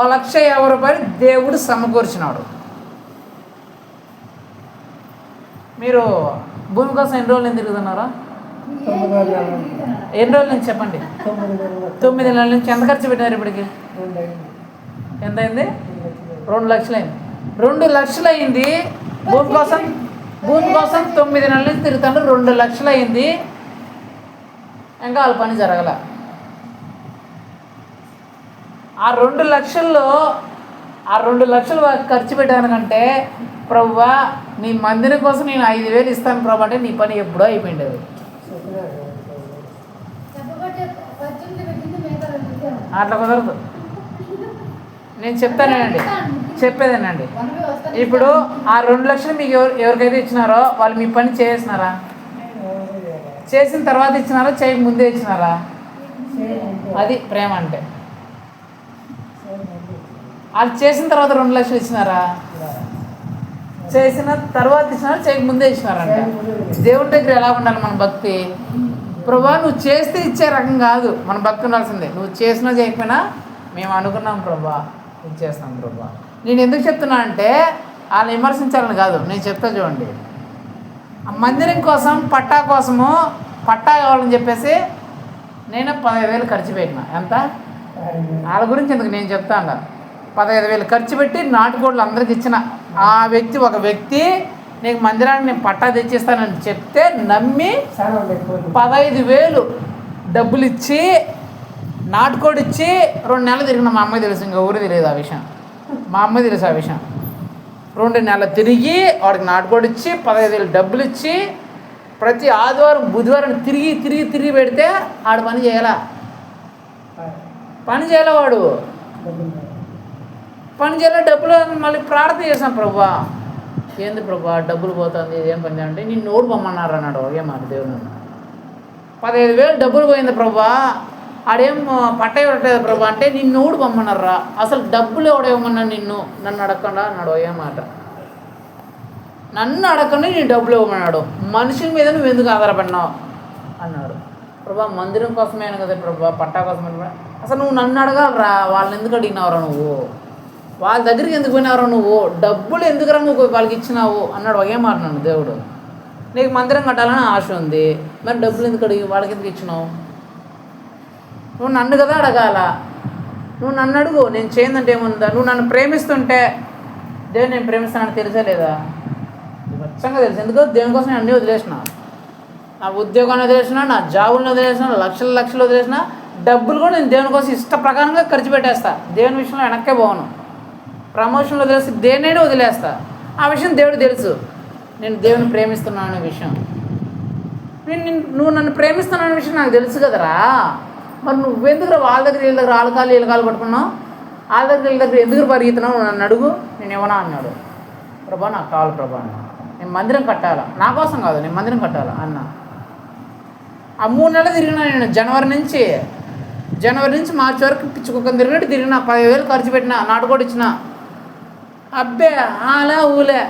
1,50,000 రూపాయలు దేవుడు సమకూర్చినాడు. మీరు భూమి కోసం ఎన్ని రోజులు తిరుగుతున్నారా? ఎన్ని రోజుల నుంచి చెప్పండి? 9 నెలల నుంచి. ఎంత ఖర్చు పెట్టినారు ఇప్పటికి? ఎంత అయింది? 2 లక్షలు అయింది. 2 లక్షలు అయింది భూమి కోసం. 9 నెలల నుంచి తిరుగుతాను, 2 లక్షలు అయింది. ఇంకా వాళ్ళ పని జరగల. ఆ 2 లక్షలు ఖర్చు పెట్టడానికంటే, ప్రభువా నీ మందిరం కోసం నేను 5,000 ఇస్తాను ప్రభు అంటే నీ పని ఎప్పుడో అయిపోయిండేది. అట్లా కుదరదు. నేను చెప్తానేనండి, చెప్పేదేనండి. ఇప్పుడు ఆ 2 లక్షలు మీకు ఎవరికైతే ఇచ్చినారో వాళ్ళు మీ పని చేసినారా? చేసిన తర్వాత ఇచ్చినారా? చేయక ముందే ఇచ్చినారా? అది ప్రేమ అంటే. వాళ్ళు చేసిన తర్వాత 2 లక్షలు ఇచ్చినారా? చేసిన తర్వాత ఇచ్చినారా? చేయక ముందే ఇచ్చినారంట. దేవుడి దగ్గర ఎలా ఉండాలి మన భక్తి? ప్రభా నువ్వు చేస్తే ఇచ్చే రకం కాదు మన భక్తి ఉండాల్సిందే. నువ్వు చేసినా చేయకపోయినా మేము అనుకున్నాం ప్రభా, ఇచ్చేస్తాం ప్రభా. నేను ఎందుకు చెప్తున్నా అంటే వాళ్ళని విమర్శించాలని కాదు, నేను చెప్తా చూడండి. ఆ మందిరం కోసం పట్టా కావాలని చెప్పేసి నేను 15,000 ఖర్చు పెట్టిన. ఎంత? వాళ్ళ గురించి ఎందుకు నేను చెప్తాను. 15,000 ఖర్చు పెట్టి నాటుకోళ్ళు అందరికి ఇచ్చిన ఒక వ్యక్తి నీకు మందిరానికి నేను పట్టా తెచ్చిస్తానని చెప్తే నమ్మి 15,000 డబ్బులు ఇచ్చి నాటుకోడి ఇచ్చి 2 నెలలు తిరిగిన. మా అమ్మాయి తెలుసు, ఇంకా ఊరు తెలియదు ఆ విషయం. మా అమ్మాయి తెలుసు ఆ విషయం. 2 నెలలు తిరిగి వాడికి నాటుకోడి ఇచ్చి 15,000 డబ్బులు ఇచ్చి ప్రతి ఆదివారం బుధవారం తిరిగి తిరిగి తిరిగి పెడితే ఆడు పని చేయాల వాడు పని చేయాల. డబ్బులు మళ్ళీ ప్రార్థన చేశాం, ప్రభా ఏంది ప్రభా డబ్బులు పోతుంది ఏం పని అంటే నేను నోడు పొమ్మన్నారు అన్నాడు. ఒకే మాట దేవుడు 15,000 డబ్బులు పోయింది ప్రభా, ఆడేం పట్ట ఇవ్వట్లేదు ప్రభా అంటే నిన్ను నోడు పొమ్మన్నారా, అసలు డబ్బులు ఎవడేమన్నా నన్ను అడగకుండా అన్నాడు. ఒకే మాట నన్ను అడగకుండా నేను డబ్బులు ఇవ్వమన్నాడు. మనుషుల మీద నువ్వు ఎందుకు ఆధారపడినావు అన్నాడు. ప్రభా మందిరం కోసమే కదా ప్రభా, పట్టా కోసమే. అసలు నువ్వు నన్ను అడగాలరా, వాళ్ళని ఎందుకు అడిగినావురా నువ్వు, వాళ్ళ దగ్గరికి ఎందుకు పోయినావురా నువ్వు, డబ్బులు ఎందుకురా నువ్వు వాళ్ళకి ఇచ్చినావు అన్నాడు. ఒకే మాట నన్ను దేవుడు. నీకు మందిరం కట్టాలని ఆశ ఉంది, మరి డబ్బులు ఎందుకు అడిగి వాళ్ళకి ఎందుకు ఇచ్చినావు? నువ్వు నన్ను కదా అడగాల, నువ్వు నన్ను అడుగు, నేను చేయందంటే ఏముందా? నువ్వు నన్ను ప్రేమిస్తుంటే దేవుడు నేను ప్రేమిస్తానని తెలిసే లేదా? ఖచ్చితంగా తెలుసు. ఎందుకో దేవుని కోసం నేను అన్నీ వదిలేసిన, నా ఉద్యోగాన్ని వదిలేసిన, నా జాబులను వదిలేసిన, లక్షలు వదిలేసిన, డబ్బులు కూడా నేను దేవుని కోసం ఇష్ట ప్రకారంగా ఖర్చు పెట్టేస్తా. దేవుని విషయంలో వెనక్కే పోను. ప్రమోషన్లు వదిలేసి దేన్నైనా వదిలేస్తా. ఆ విషయం దేవుడు తెలుసు, నేను దేవుని ప్రేమిస్తున్నాను అనే విషయం. నువ్వు నన్ను ప్రేమిస్తున్నావు అనే విషయం నాకు తెలుసు కదరా. మరి నువ్వెందుకు వాళ్ళ దగ్గర వీళ్ళ దగ్గర వీళ్ళ కాలు పట్టుకున్నావు, వాళ్ళ దగ్గర వీళ్ళ దగ్గర ఎందుకు పరిగెత్తున్నావు? నన్ను అడుగు, నేను ఇవ్వనా అన్నాడు. ప్రభా నాకు కావాలి ప్రభా అన్న, నేను మందిరం కట్టాలా, నా కోసం కాదు నేను మందిరం కట్టాలా అన్న. ఆ 3 నెలలు తిరిగినా నేను, జనవరి నుంచి మార్చి వరకు పిచ్చుకొని తిరిగినా 10,000 ఖర్చు పెట్టినా, నాటుకోడి ఇచ్చిన. అబ్బే అలా ఊలే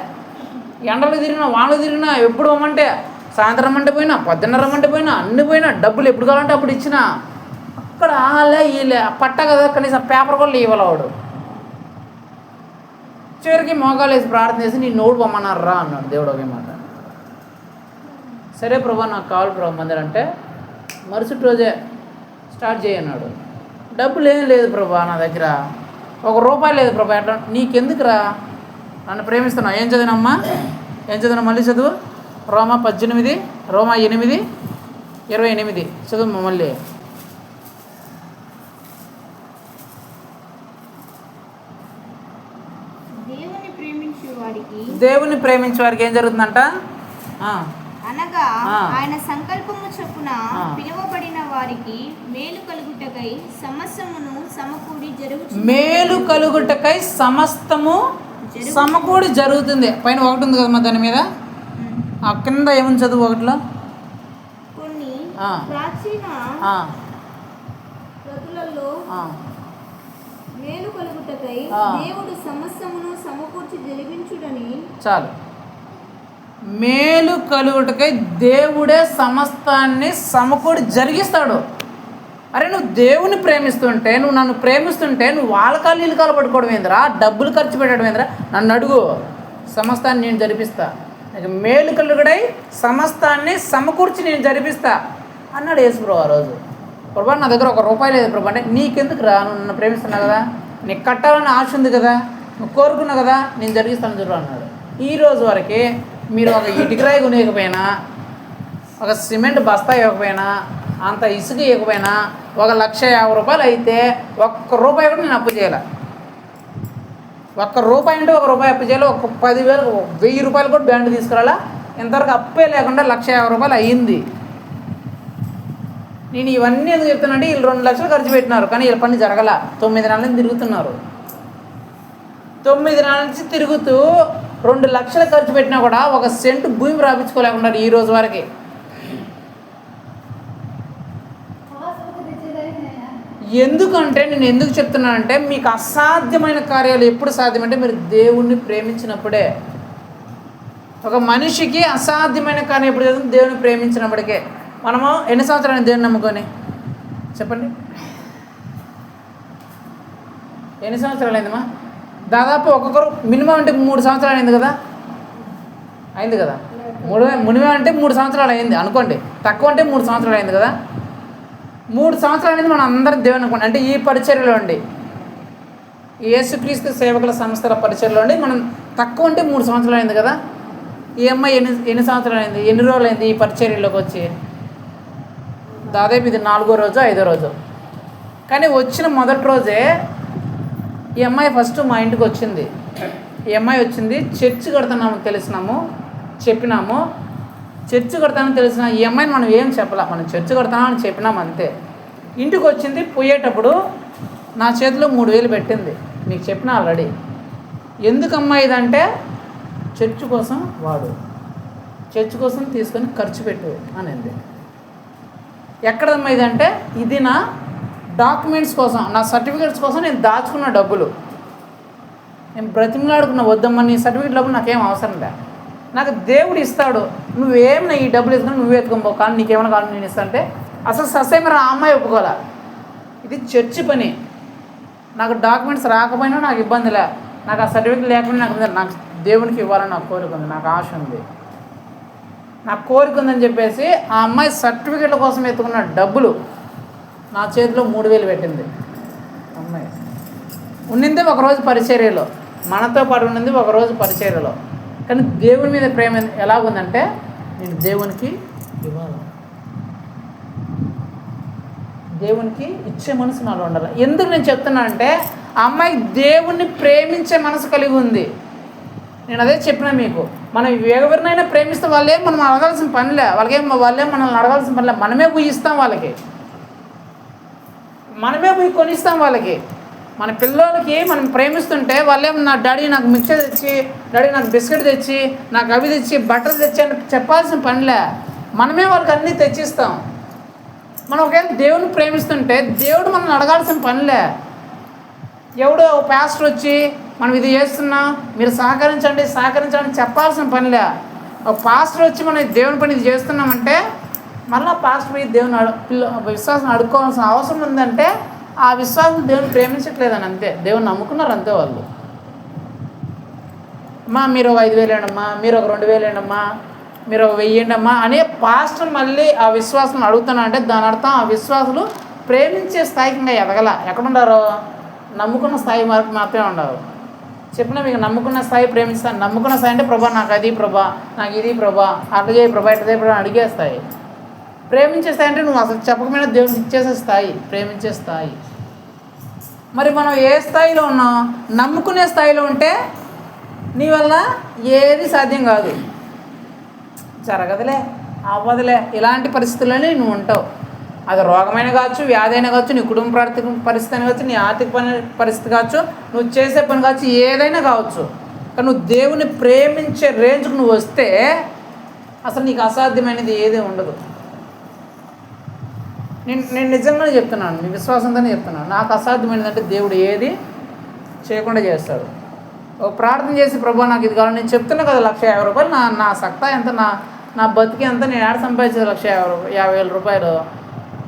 ఎండలు తిరిగినా వాళ్ళు తిరిగినా, ఎప్పుడు ఇవ్వమంటే సాయంత్రం అంటే పోయినా, 10:30 పోయినా, అన్ని పోయినా, డబ్బులు ఎప్పుడు కావాలంటే అప్పుడు ఇచ్చిన. అక్కడ ఆలే ఈలే పట్ట కదా, కనీసం పేపర్ కూడా ఇవ్వాలి వాడు. చివరికి మోకాలు వేసి ప్రార్థన చేసి నీ నోడు పొమ్మన్నారా అన్నాడు దేవుడు. ఒకే మాట సరే ప్రభా నాకు కావాలి ప్రభా మందిరం అంటే, మరుసటి రోజే స్టార్ట్ చేయన్నాడు. డబ్బులు ఏం లేదు ప్రభా నా దగ్గర, ₹1 లేదు ప్రభా. ఎట్లా నీకెందుకురా, నన్ను ప్రేమిస్తున్నావు. ఏం చదివినమ్మా, మళ్ళీ చదువు. రోమా 8:28 చదువు మళ్ళీ. దేవుని ప్రేమించే వారికి ఏం జరుగుతుందంట అనగా ఆయన సంకల్పము చొప్పున పిలువబడిన వారికి మేలు కలుగుటకై సమస్తము సమకూడి జరుగుతుంది. పైన 1 ఉంది కదమ్మా, దాని మీద ఆ కింద ఏముంది చదువు 1లో. కొన్ని ప్రాచీన ప్రతులలో మేలు కలుగుటకై దేవుడు సమస్తమును సమకూర్చి జరిగించుడని. చాలు. మేలు కలుగుటకై దేవుడే సమస్తాన్ని సమకూడి జరిగిస్తాడు. అరే నువ్వు దేవుని ప్రేమిస్తుంటే, నువ్వు నన్ను ప్రేమిస్తుంటే, నువ్వు వాళ్ళ కాళ్ళు నీళ్ళు కాలు పట్టుకోవడం ఏందిరా, డబ్బులు ఖర్చు పెట్టడం ఏందిరా? నన్ను అడుగు, సమస్తాన్ని నేను జరిపిస్తా. మేలు కలుగుడై సమస్తాన్ని సమకూర్చి నేను జరిపిస్తా అన్నాడు యేసుప్రభు ఆ రోజు. ప్రభా నా దగ్గర ₹1 లేదు ప్రభా అంటే, నీకెందుకురా, నువ్వు నన్ను ప్రేమిస్తున్నావు కదా, నీకు కట్టాలని ఆశ ఉంది కదా, నువ్వు కోరుకున్నావు కదా, నేను జరిగిస్తాను చూడు అన్నాడు. ఈరోజు వరకు మీరు ఒక ఇటుకరాయి కొనేయకపోయినా, ఒక సిమెంట్ బస్తా ఇవ్వకపోయినా, అంత ఇసుక ఇవ్వకపోయినా, ₹1,50,000 అయితే ₹1 కూడా నేను అప్పు చేయాలి. ₹1 అంటే ₹1 అప్పు చేయాలి. ఒక 10,000 ₹1,000 కూడా బ్యాండ్ తీసుకురాలా. ఇంతవరకు అప్పే లేకుండా ₹1,50,000 అయ్యింది. నేను ఇవన్నీ ఎందుకు చెప్తున్నానంటే, వీళ్ళు 2 లక్షలు ఖర్చు పెట్టినారు, కానీ వీళ్ళ పని జరగల. 9 నెలల నుంచి తిరుగుతున్నారు. 9 నెలల నుంచి తిరుగుతూ 2 లక్షలు ఖర్చు పెట్టినా కూడా 1 సెంటు భూమి రాపించుకోలేకున్నారు ఈ రోజు వరకు. ఎందుకంటే నేను ఎందుకు చెప్తున్నానంటే, మీకు అసాధ్యమైన కార్యాలు ఎప్పుడు సాధ్యమంటే మీరు దేవుణ్ణి ప్రేమించినప్పుడే. ఒక మనిషికి అసాధ్యమైన కార్యం ఎప్పుడు జరుగుతుంది, దేవుని ప్రేమించినప్పటికే. మనము ఎన్ని సంవత్సరాలు దేవుని నమ్ముకొని చెప్పండి, ఎన్ని సంవత్సరాలు అయిందమ్మా? దాదాపు ఒక్కొక్కరు మినిమం అంటే 3 సంవత్సరాలు అయింది కదా, మినిమం అంటే 3 సంవత్సరాలు అయింది అనుకోండి, తక్కువ అంటే 3 సంవత్సరాలు అయింది కదా. 3 సంవత్సరాలు అనేది మనం అందరం దేవుని అనుకోండి, అంటే ఈ పరిచర్యలో ఉండి యేసుక్రీస్తు సేవకుల సంస్థల పరిచర్యలో ఉండి మనం తక్కువ అంటే 3 సంవత్సరాలు అయింది కదా. ఈ అమ్మాయి ఎన్ని సంవత్సరాలు అయింది, ఎన్ని రోజులు అయింది ఈ పరిచర్యలోకి వచ్చి? దాదాపు ఇది 4వ రోజు 5వ రోజు. కానీ వచ్చిన మొదటి రోజే ఈ అమ్మాయి ఫస్ట్ మా ఇంటికి వచ్చింది. ఈ అమ్మాయి వచ్చింది, చర్చి కడుతున్నాము తెలిసినాము, చెప్పినాము. చర్చి కడతానని తెలిసిన ఈ అమ్మాయిని మనం ఏం చెప్పాల, మనం చర్చి కడతామని చెప్పినాం అంతే. ఇంటికి వచ్చింది, పోయేటప్పుడు నా చేతిలో 3,000 పెట్టింది. మీకు చెప్పిన ఆల్రెడీ. ఎందుకమ్మా ఇదంటే చర్చి కోసం వాడు, చర్చి కోసం తీసుకొని ఖర్చు పెట్టు అనింది. ఎక్కడమ్మా ఇదంటే ఇది నా డాక్యుమెంట్స్ కోసం, నా సర్టిఫికేట్స్ కోసం నేను దాచుకున్న డబ్బులు. నేను బ్రతిమలాడుకున్న, వద్దమ్మా నీ సర్టిఫికేట్ డబ్బులు నాకేం అవసరం లే, నాకు దేవుడు ఇస్తాడు, నువ్వేమైనా ఈ డబ్బులు ఇస్తున్నావు నువ్వే ఎత్తుకోబో, కానీ నీకేమైనా కావాలి నేను ఇస్తా అంటే అసలు ససేమరా ఆ అమ్మాయి ఒప్పుకోలే. ఇది చర్చి పని, నాకు డాక్యుమెంట్స్ రాకపోయినా నాకు ఇబ్బంది లే, నాకు ఆ సర్టిఫికేట్ లేకుండా నాకు దేవునికి ఇవ్వాలని నాకు కోరిక ఉంది, నాకు ఆశ ఉంది, నాకు కోరిక ఉందని చెప్పేసి ఆ అమ్మాయి సర్టిఫికేట్ల కోసం ఎత్తుకున్న డబ్బులు నా చేతిలో 3,000 పెట్టింది. అమ్మాయి ఉండింది ఒకరోజు పరిచర్యలో, మనతో పాటు ఉండింది ఒకరోజు పరిచర్యలో. కానీ దేవుని మీద ప్రేమ ఎలాగుందంటే నేను దేవునికి ఇవ్వాలి, దేవునికి ఇచ్చే మనసు నాలో ఉండాలి. ఎందుకు నేను చెప్తున్నా అంటే ఆ అమ్మాయి దేవుణ్ణి ప్రేమించే మనసు కలిగి ఉంది. నేను అదే చెప్పినా మీకు, మనం ఎవరినైనా ప్రేమిస్తే వాళ్ళేం మనం అడగాల్సిన పనిలే, వాళ్ళేం మనల్ని అడగాల్సిన పనిలే, మనమే పోయి ఇస్తాం వాళ్ళకి, మనమే పోయి కొనిస్తాం వాళ్ళకి. మన పిల్లలకి మనం ప్రేమిస్తుంటే వాళ్ళేం నా డాడీ నాకు మిక్చర్ తెచ్చి, డాడీ నాకు బిస్కెట్ తెచ్చి, నాకు అవి తెచ్చి, బట్టలు తెచ్చి అని చెప్పాల్సిన పనిలే, మనమే వాళ్ళకి అన్నీ తెచ్చిస్తాం. మనం ఒకవేళ దేవుని ప్రేమిస్తుంటే దేవుడు మనల్ని అడగాల్సిన పనిలే. ఎవడో పాస్టర్ వచ్చి మనం ఇది చేస్తున్నాం మీరు సహకరించండి చెప్పాల్సిన పనిలే. ఒక పాస్టర్ వచ్చి మనం దేవుని పని ఇది చేస్తున్నామంటే మళ్ళీ పాస్టర్ పోయి దేవుని విశ్వాసం అడుక్కోవాల్సిన అవసరం ఉందంటే ఆ విశ్వాసం దేవుని ప్రేమించట్లేదని అంతే, దేవుని నమ్ముకున్నారు అంతే వాళ్ళు. అమ్మా మీరు 5,000 వేయండమ్మా, మీరు 2,000 వేయండమ్మా, మీరు 1,000 వేయండమ్మా అనే పాస్టర్ మళ్ళీ ఆ విశ్వాసం అడుగుతున్నా అంటే దాని అర్థం ఆ విశ్వాసులు ప్రేమించే స్థాయికి ఇంకా ఎదగల. ఎక్కడుండారో నమ్ముకున్న స్థాయి వరకు మాత్రమే ఉండరు. చెప్పిన మీకు నమ్ముకున్న స్థాయి ప్రేమిస్తాను, నమ్ముకున్న స్థాయి అంటే ప్రభా నాకు అది ప్రభా, నాకు ఇది ప్రభా, అట్లా చేయి ప్రభా, ఇట్లా చేయి ప్రభా అడిగే స్థాయి. ప్రేమించే స్థాయి అంటే నువ్వు అసలు చెప్పకపోయినా దేవునికి ఇచ్చేసే స్థాయి, ప్రేమించే స్థాయి. మరి మనం ఏ స్థాయిలో ఉన్నాం? నమ్ముకునే స్థాయిలో ఉంటే నీ వల్ల ఏది సాధ్యం కాదు, జరగదులే, అవ్వదులే, ఇలాంటి పరిస్థితుల్లోనే నువ్వు ఉంటావు. అది రోగమైన కావచ్చు, వ్యాధి అయినా కావచ్చు, నీ కుటుంబ పరిస్థితి అయినా కావచ్చు, నీ ఆర్థిక పరిస్థితి కావచ్చు, నువ్వు చేసే పని కావచ్చు, ఏదైనా కావచ్చు. కానీ నువ్వు దేవుని ప్రేమించే రేంజ్కి నువ్వు వస్తే అసలు నీకు అసాధ్యమైనది ఏది ఉండదు. నేను నిజంగానే చెప్తున్నాను, మీ విశ్వాసంతోనే చెప్తున్నాను. నాకు అసాధ్యమైనదంటే దేవుడు ఏది చేయకుండా చేస్తాడు. ఒక ప్రార్థన చేసి ప్రభా నాకు ఇది కావాలి, నేను చెప్తున్నా కదా 1,50,000 రూపాయలు నా సత్తా ఎంత, నా బతికి ఎంత, నేను ఏడ సంపాదించేది 1,50,000 రూపాయలు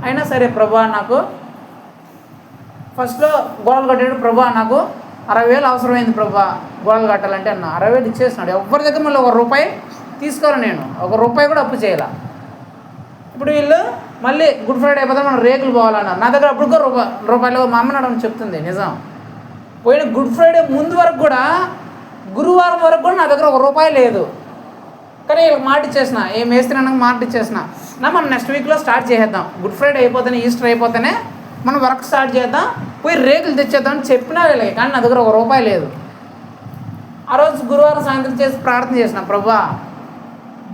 అయినా సరే ప్రభా నాకు ఫస్ట్లో గోడలు కట్టేటప్పుడు ప్రభా నాకు 60,000 అవసరమైంది ప్రభా గోడలు కట్టాలంటే అన్న 60,000 ఇచ్చేసినాడు. ఎవరి దగ్గర మళ్ళీ 1 రూపాయి తీసుకోవాలి, నేను 1 రూపాయి కూడా అప్పు చేయాల. ఇప్పుడు వీళ్ళు మళ్ళీ గుడ్ ఫ్రైడే అయిపోతే మనం రేకులు పోవాలన్నారు. నా దగ్గర అప్పుడు రూపాయలు మా అమ్మ నడవని చెప్తుంది నిజం. పోయిన గుడ్ ఫ్రైడే ముందు వరకు కూడా, గురువారం వరకు కూడా నా దగ్గర 1 రూపాయి లేదు. కానీ వీళ్ళకి మాట ఇచ్చేసిన, ఏం వేస్తున్నాను మాట ఇచ్చేసిన, మనం నెక్స్ట్ వీక్లో స్టార్ట్ చేసేద్దాం, గుడ్ ఫ్రైడే అయిపోతేనే, ఈస్టర్ అయిపోతేనే మనం వర్క్ స్టార్ట్ చేద్దాం, పోయి రేకులు తెచ్చేద్దాం అని చెప్పినా వీళ్ళకి. కానీ నా దగ్గర 1 రూపాయి లేదు. ఆ రోజు గురువారం సాయంత్రం చేసి ప్రార్థన చేసిన, ప్రభా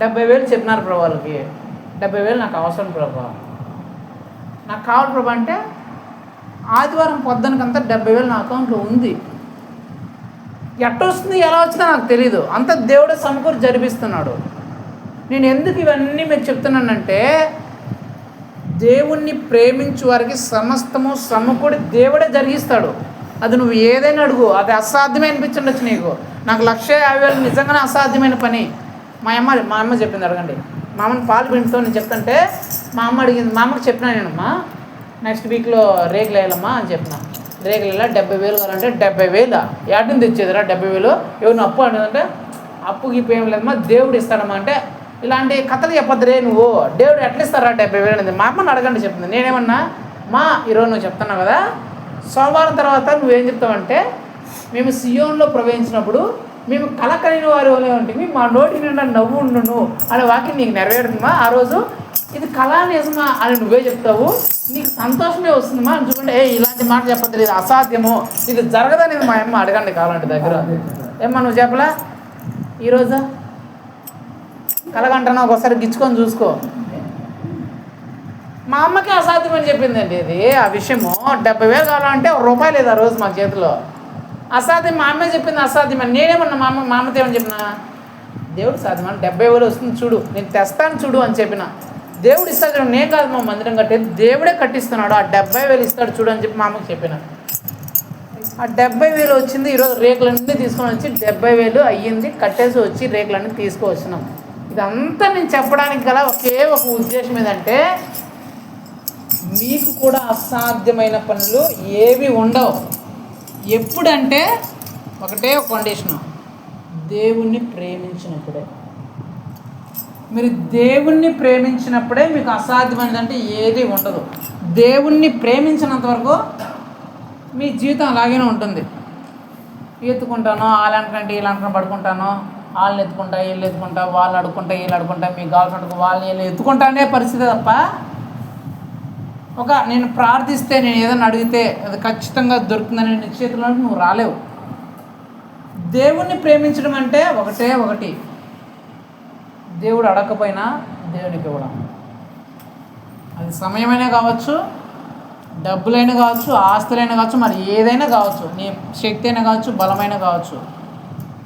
70,000 చెప్పినారు ప్రభా, వాళ్ళకి 70,000 నాకు అవసరం ప్రభా, నాకు కావాలి ప్రభా అంటే ఆదివారం పొద్దునకంతా 70,000 నా అకౌంట్లో ఉంది. ఎట్ట వస్తుంది, ఎలా వచ్చిందో నాకు తెలీదు, అంత దేవుడే సమకూరి జరిపిస్తున్నాడు. నేను ఎందుకు ఇవన్నీ మీకు చెప్తున్నానంటే దేవుణ్ణి ప్రేమించు వారికి సమస్తము సమకూడి దేవుడే జరిగిస్తాడు. అది నువ్వు ఏదైనా అడుగు, అది అసాధ్యమే అనిపించండొచ్చు నీకు. నాకు 1,50,000 నిజంగానే అసాధ్యమైన పని. మా అమ్మ చెప్పింది, అడగండి. మా అమ్మని పాలు పిండితో నేను చెప్తుంటే మా అమ్మ అడిగింది, మా అమ్మకి చెప్పినా నేనమ్మా నెక్స్ట్ వీక్లో రేకులు వేయాలమ్మా అని చెప్పిన. రేకులు వేయాల 70,000 కావాలంటే 70,000 ఏటని తెచ్చేదిరా 70,000, ఎవరిని అప్పు అంటే అప్పుకి ఇప్పుడు ఏం లేదమ్మా దేవుడు ఇస్తాడమ్మా అంటే ఇలాంటి కథలు చెప్పద్దురే నువ్వు, దేవుడు ఎట్లా ఇస్తారా 70,000 అనేది. మా అమ్మని అడగండి చెప్తుంది. నేనేమన్నా, మా ఈరోజు నువ్వు చెప్తున్నావు కదా, సోమవారం తర్వాత నువ్వేం చెప్తావంటే, మేము సియోన్లో ప్రవేశించినప్పుడు మేము కల కలిగిన వారి వలె ఉంటుంది, మా నోటి నిండా నవ్వు ఉండును అనే వాక్యం నీకు నెరవేరుతుందా ఆ రోజు? ఇది కళా నిజమా అని నువ్వే చెప్తావు, నీకు సంతోషమే వస్తుందమ్మా అని చూడండి. ఇలాంటి మాట చెప్పద్దు, ఇది అసాధ్యము, ఇది జరగదనేది మా అమ్మ అడగండి కావాలంటే దగ్గర. ఏమ్మా నువ్వు చెప్పలా ఈరోజు కలగంటున్నా, ఒకసారి గిచ్చుకొని చూసుకో. మా అమ్మకి అసాధ్యం అని చెప్పిందండి ఇది. ఆ విషయము 70,000 కావాలంటే ₹1 లేదు ఆ రోజు మా చేతిలో. అసాధ్యం మా అమ్మే చెప్పింది అసాధ్యం అని. నేనేమన్నా మా అమ్మతో ఏమని చెప్పిన, దేవుడు సాధ్యం అని 70,000 వస్తుంది చూడు, నేను తెస్తాను చూడు అని చెప్పిన. దేవుడు ఇస్తాడు, నేను కాదు మా మందిరం కట్టేది, దేవుడే కట్టిస్తున్నాడు, ఆ 70,000 ఇస్తాడు చూడు అని చెప్పి మా అమ్మకి చెప్పిన. ఆ 70,000 వచ్చింది. ఈరోజు రేకులన్నీ తీసుకొని వచ్చి 70,000 అయ్యింది, కట్టేసి వచ్చి రేకులన్నీ తీసుకువచ్చినాం. ఇదంతా నేను చెప్పడానికి గల ఒకే ఒక ఉద్దేశం ఏదంటే, మీకు కూడా అసాధ్యమైన పనులు ఏవి ఉండవు. ఎప్పుడంటే ఒకటే ఒక కండిషను, దేవుణ్ణి ప్రేమించినప్పుడే. మీరు దేవుణ్ణి ప్రేమించినప్పుడే మీకు అసాధ్యమైనదంటే ఏది ఉండదు. దేవుణ్ణి ప్రేమించినంత వరకు మీ జీవితం అలాగే ఉంటుంది. ఎత్తుకుంటాను, వాళ్ళంటే వీళ్ళంటే పడుకుంటాను, వాళ్ళని ఎత్తుకుంటా వీళ్ళు ఎత్తుకుంటా, వాళ్ళు అడుక్కుంటా వీళ్ళు అడుక్కుంటా, మీకు కావాల్సినట్టు వాళ్ళని వీళ్ళు ఎత్తుకుంటా అనే పరిస్థితి తప్ప, నేను ప్రార్థిస్తే, నేను ఏదైనా అడిగితే అది ఖచ్చితంగా దొరుకుతుందని నిశ్చయితలోకి నువ్వు రాలేవు. దేవుణ్ణి ప్రేమించడం అంటే ఒకటే ఒకటి, దేవుడు అడగకపోయినా దేవునికి ఇవ్వడం. అది సమయమైనా కావచ్చు, డబ్బులైనా కావచ్చు, ఆస్తులైనా కావచ్చు, మరి ఏదైనా కావచ్చు, నీ శక్తి అయినా కావచ్చు, బలమైనా కావచ్చు.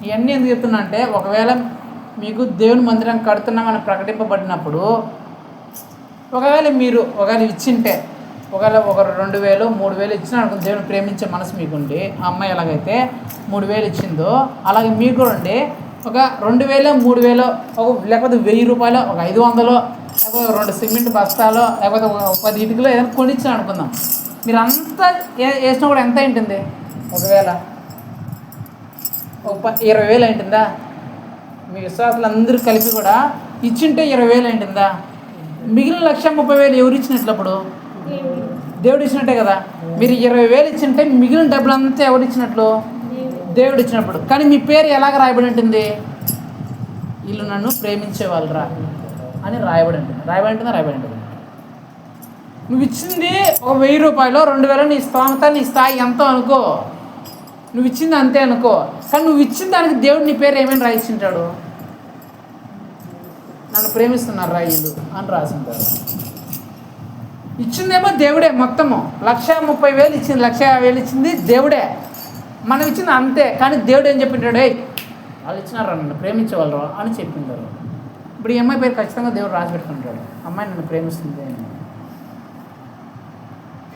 ఇవన్నీ ఎందుకు చెప్తున్నా అంటే, ఒకవేళ మీకు దేవుని మందిరం కడుతున్నామని ప్రకటింపబడినప్పుడు, ఒకవేళ ఇచ్చింటే, ఒకవేళ 2,000 3,000 ఇచ్చినా అనుకుని దేవుని ప్రేమించే మనసు మీకుండి, ఆ అమ్మాయి ఎలాగైతే 3,000 ఇచ్చిందో అలాగే మీకు ఉండి, ఒక 2,000 3,000 లేకపోతే ₹1,000, ఒక 500, లేకపోతే 2 సిమెంట్ బస్తాలో, లేకపోతే 10 ఇటుకలో ఏదైనా కొనిచ్చాను అనుకుందాం. మీరు అంతా వేసినా కూడా ఎంత అయింటుంది? ఒకవేళ 20,000 అయింటుందా? మీ విశ్వాసాలు అందరూ కలిపి కూడా ఇచ్చింటే 20,000 అయింటుందా? మిగిలిన 1,30,000 ఎవరు ఇచ్చినట్లు? అప్పుడు దేవుడు ఇచ్చినట్టే కదా. మీరు 20,000 ఇచ్చింటే మిగిలిన డబ్బులంతా ఎవరు ఇచ్చినట్లు? దేవుడు ఇచ్చినప్పుడు. కానీ మీ పేరు ఎలాగ రాయబడి ఉంటుంది? వీళ్ళు నన్ను ప్రేమించేవాళ్ళు రా అని రాయబడి ఉంటుంది. రాయబడి ఉంటుంది. నువ్వు ఇచ్చింది ఒక ₹1,000 2,000 నీ స్తోమత, నీ స్థాయి ఎంతో అనుకో, నువ్వు ఇచ్చింది అంతే అనుకో. కానీ నువ్వు ఇచ్చిన దానికి దేవుడు నీ పేరు ఏమైనా రాయించుంటాడు? నన్ను ప్రేమిస్తున్నారు రా వీళ్ళు అని రాసింటారు. ఇచ్చిందేమో దేవుడే, మొత్తము 1,30,000 ఇచ్చింది, 1,50,000 ఇచ్చింది దేవుడే, మనం ఇచ్చింది అంతే. కానీ దేవుడు ఏం చెప్పింటాడు? వాళ్ళు ఇచ్చినారా నన్ను ప్రేమించేవాళ్ళు అని చెప్పింటారు. ఇప్పుడు ఈ అమ్మాయి పేరు ఖచ్చితంగా దేవుడు రాసి పెట్టుకుంటాడు, అమ్మాయి నన్ను ప్రేమిస్తుంది అని.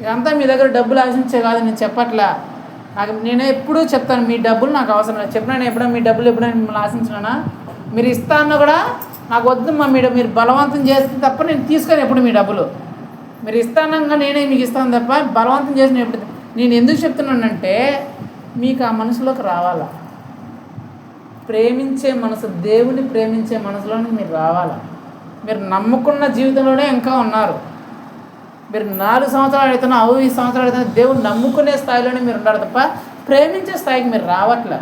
ఇదంతా మీ దగ్గర డబ్బులు ఆశించే కాదు, నేను చెప్పట్లా. నేను ఎప్పుడూ చెప్తాను, మీ డబ్బులు నాకు అవసరం లేదు. చెప్పినా నేను ఎప్పుడైనా మీ డబ్బులు ఎప్పుడైనా మిమ్మల్ని ఆశించినా, మీరు ఇస్తా అన్నా కూడా నాకు వద్దు మా మీరు బలవంతం చేస్తే తప్ప నేను తీసుకొని ఎప్పుడు మీ డబ్బులు మీరు ఇస్తానంగా నేనే మీకు ఇస్తాను తప్ప బలవంతం చేసిన ఎప్పుడు. నేను ఎందుకు చెప్తున్నానంటే, మీకు ఆ మనసులోకి రావాలా, ప్రేమించే మనసు, దేవుని ప్రేమించే మనసులోనే మీరు రావాలా. మీరు నమ్ముకున్న జీవితంలోనే ఇంకా ఉన్నారు. మీరు 4 సంవత్సరాలు అవుతున్నా, 5 సంవత్సరాలు అవుతున్నా, దేవుడు నమ్ముకునే స్థాయిలోనే మీరు ఉన్నారు తప్ప ప్రేమించే స్థాయికి మీరు రావట్లే.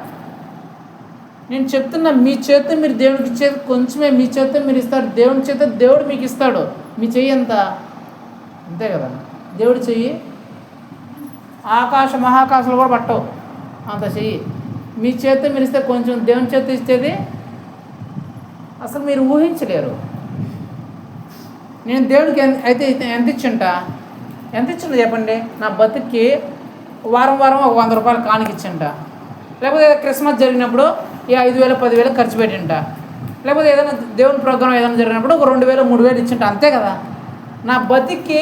నేను చెప్తున్నా, మీ చేతితో మీరు దేవుడికి ఇచ్చేది కొంచెమే, మీ చేతితో మీరు ఇస్తారు, దేవుని చేత దేవుడు మీకు ఇస్తాడు. మీ చెయ్యి ఎంత? అంతే కదా. దేవుడి చెయ్యి మహాకాశాలు కూడా పట్టవు అంత చెయ్యి. మీ చేతితో మీరు ఇస్తే కొంచెం, దేవుని చేతితో ఇచ్చేది అసలు మీరు ఊహించలేరు. నేను దేవుడికి అయితే ఎంత ఇచ్చింటా? ఎంత ఇచ్చిందో చెప్పండి. నా బతుక్కి వారం ఒక ₹100 కానుక ఇచ్చింట, లేకపోతే క్రిస్మస్ జరిగినప్పుడు 5,000 10,000 ఖర్చు పెట్టింట, లేకపోతే ఏదైనా దేవుని ప్రోగ్రాం ఏదైనా జరిగినప్పుడు ఒక 2,000 3,000 ఇచ్చింట, అంతే కదా. నా బతికి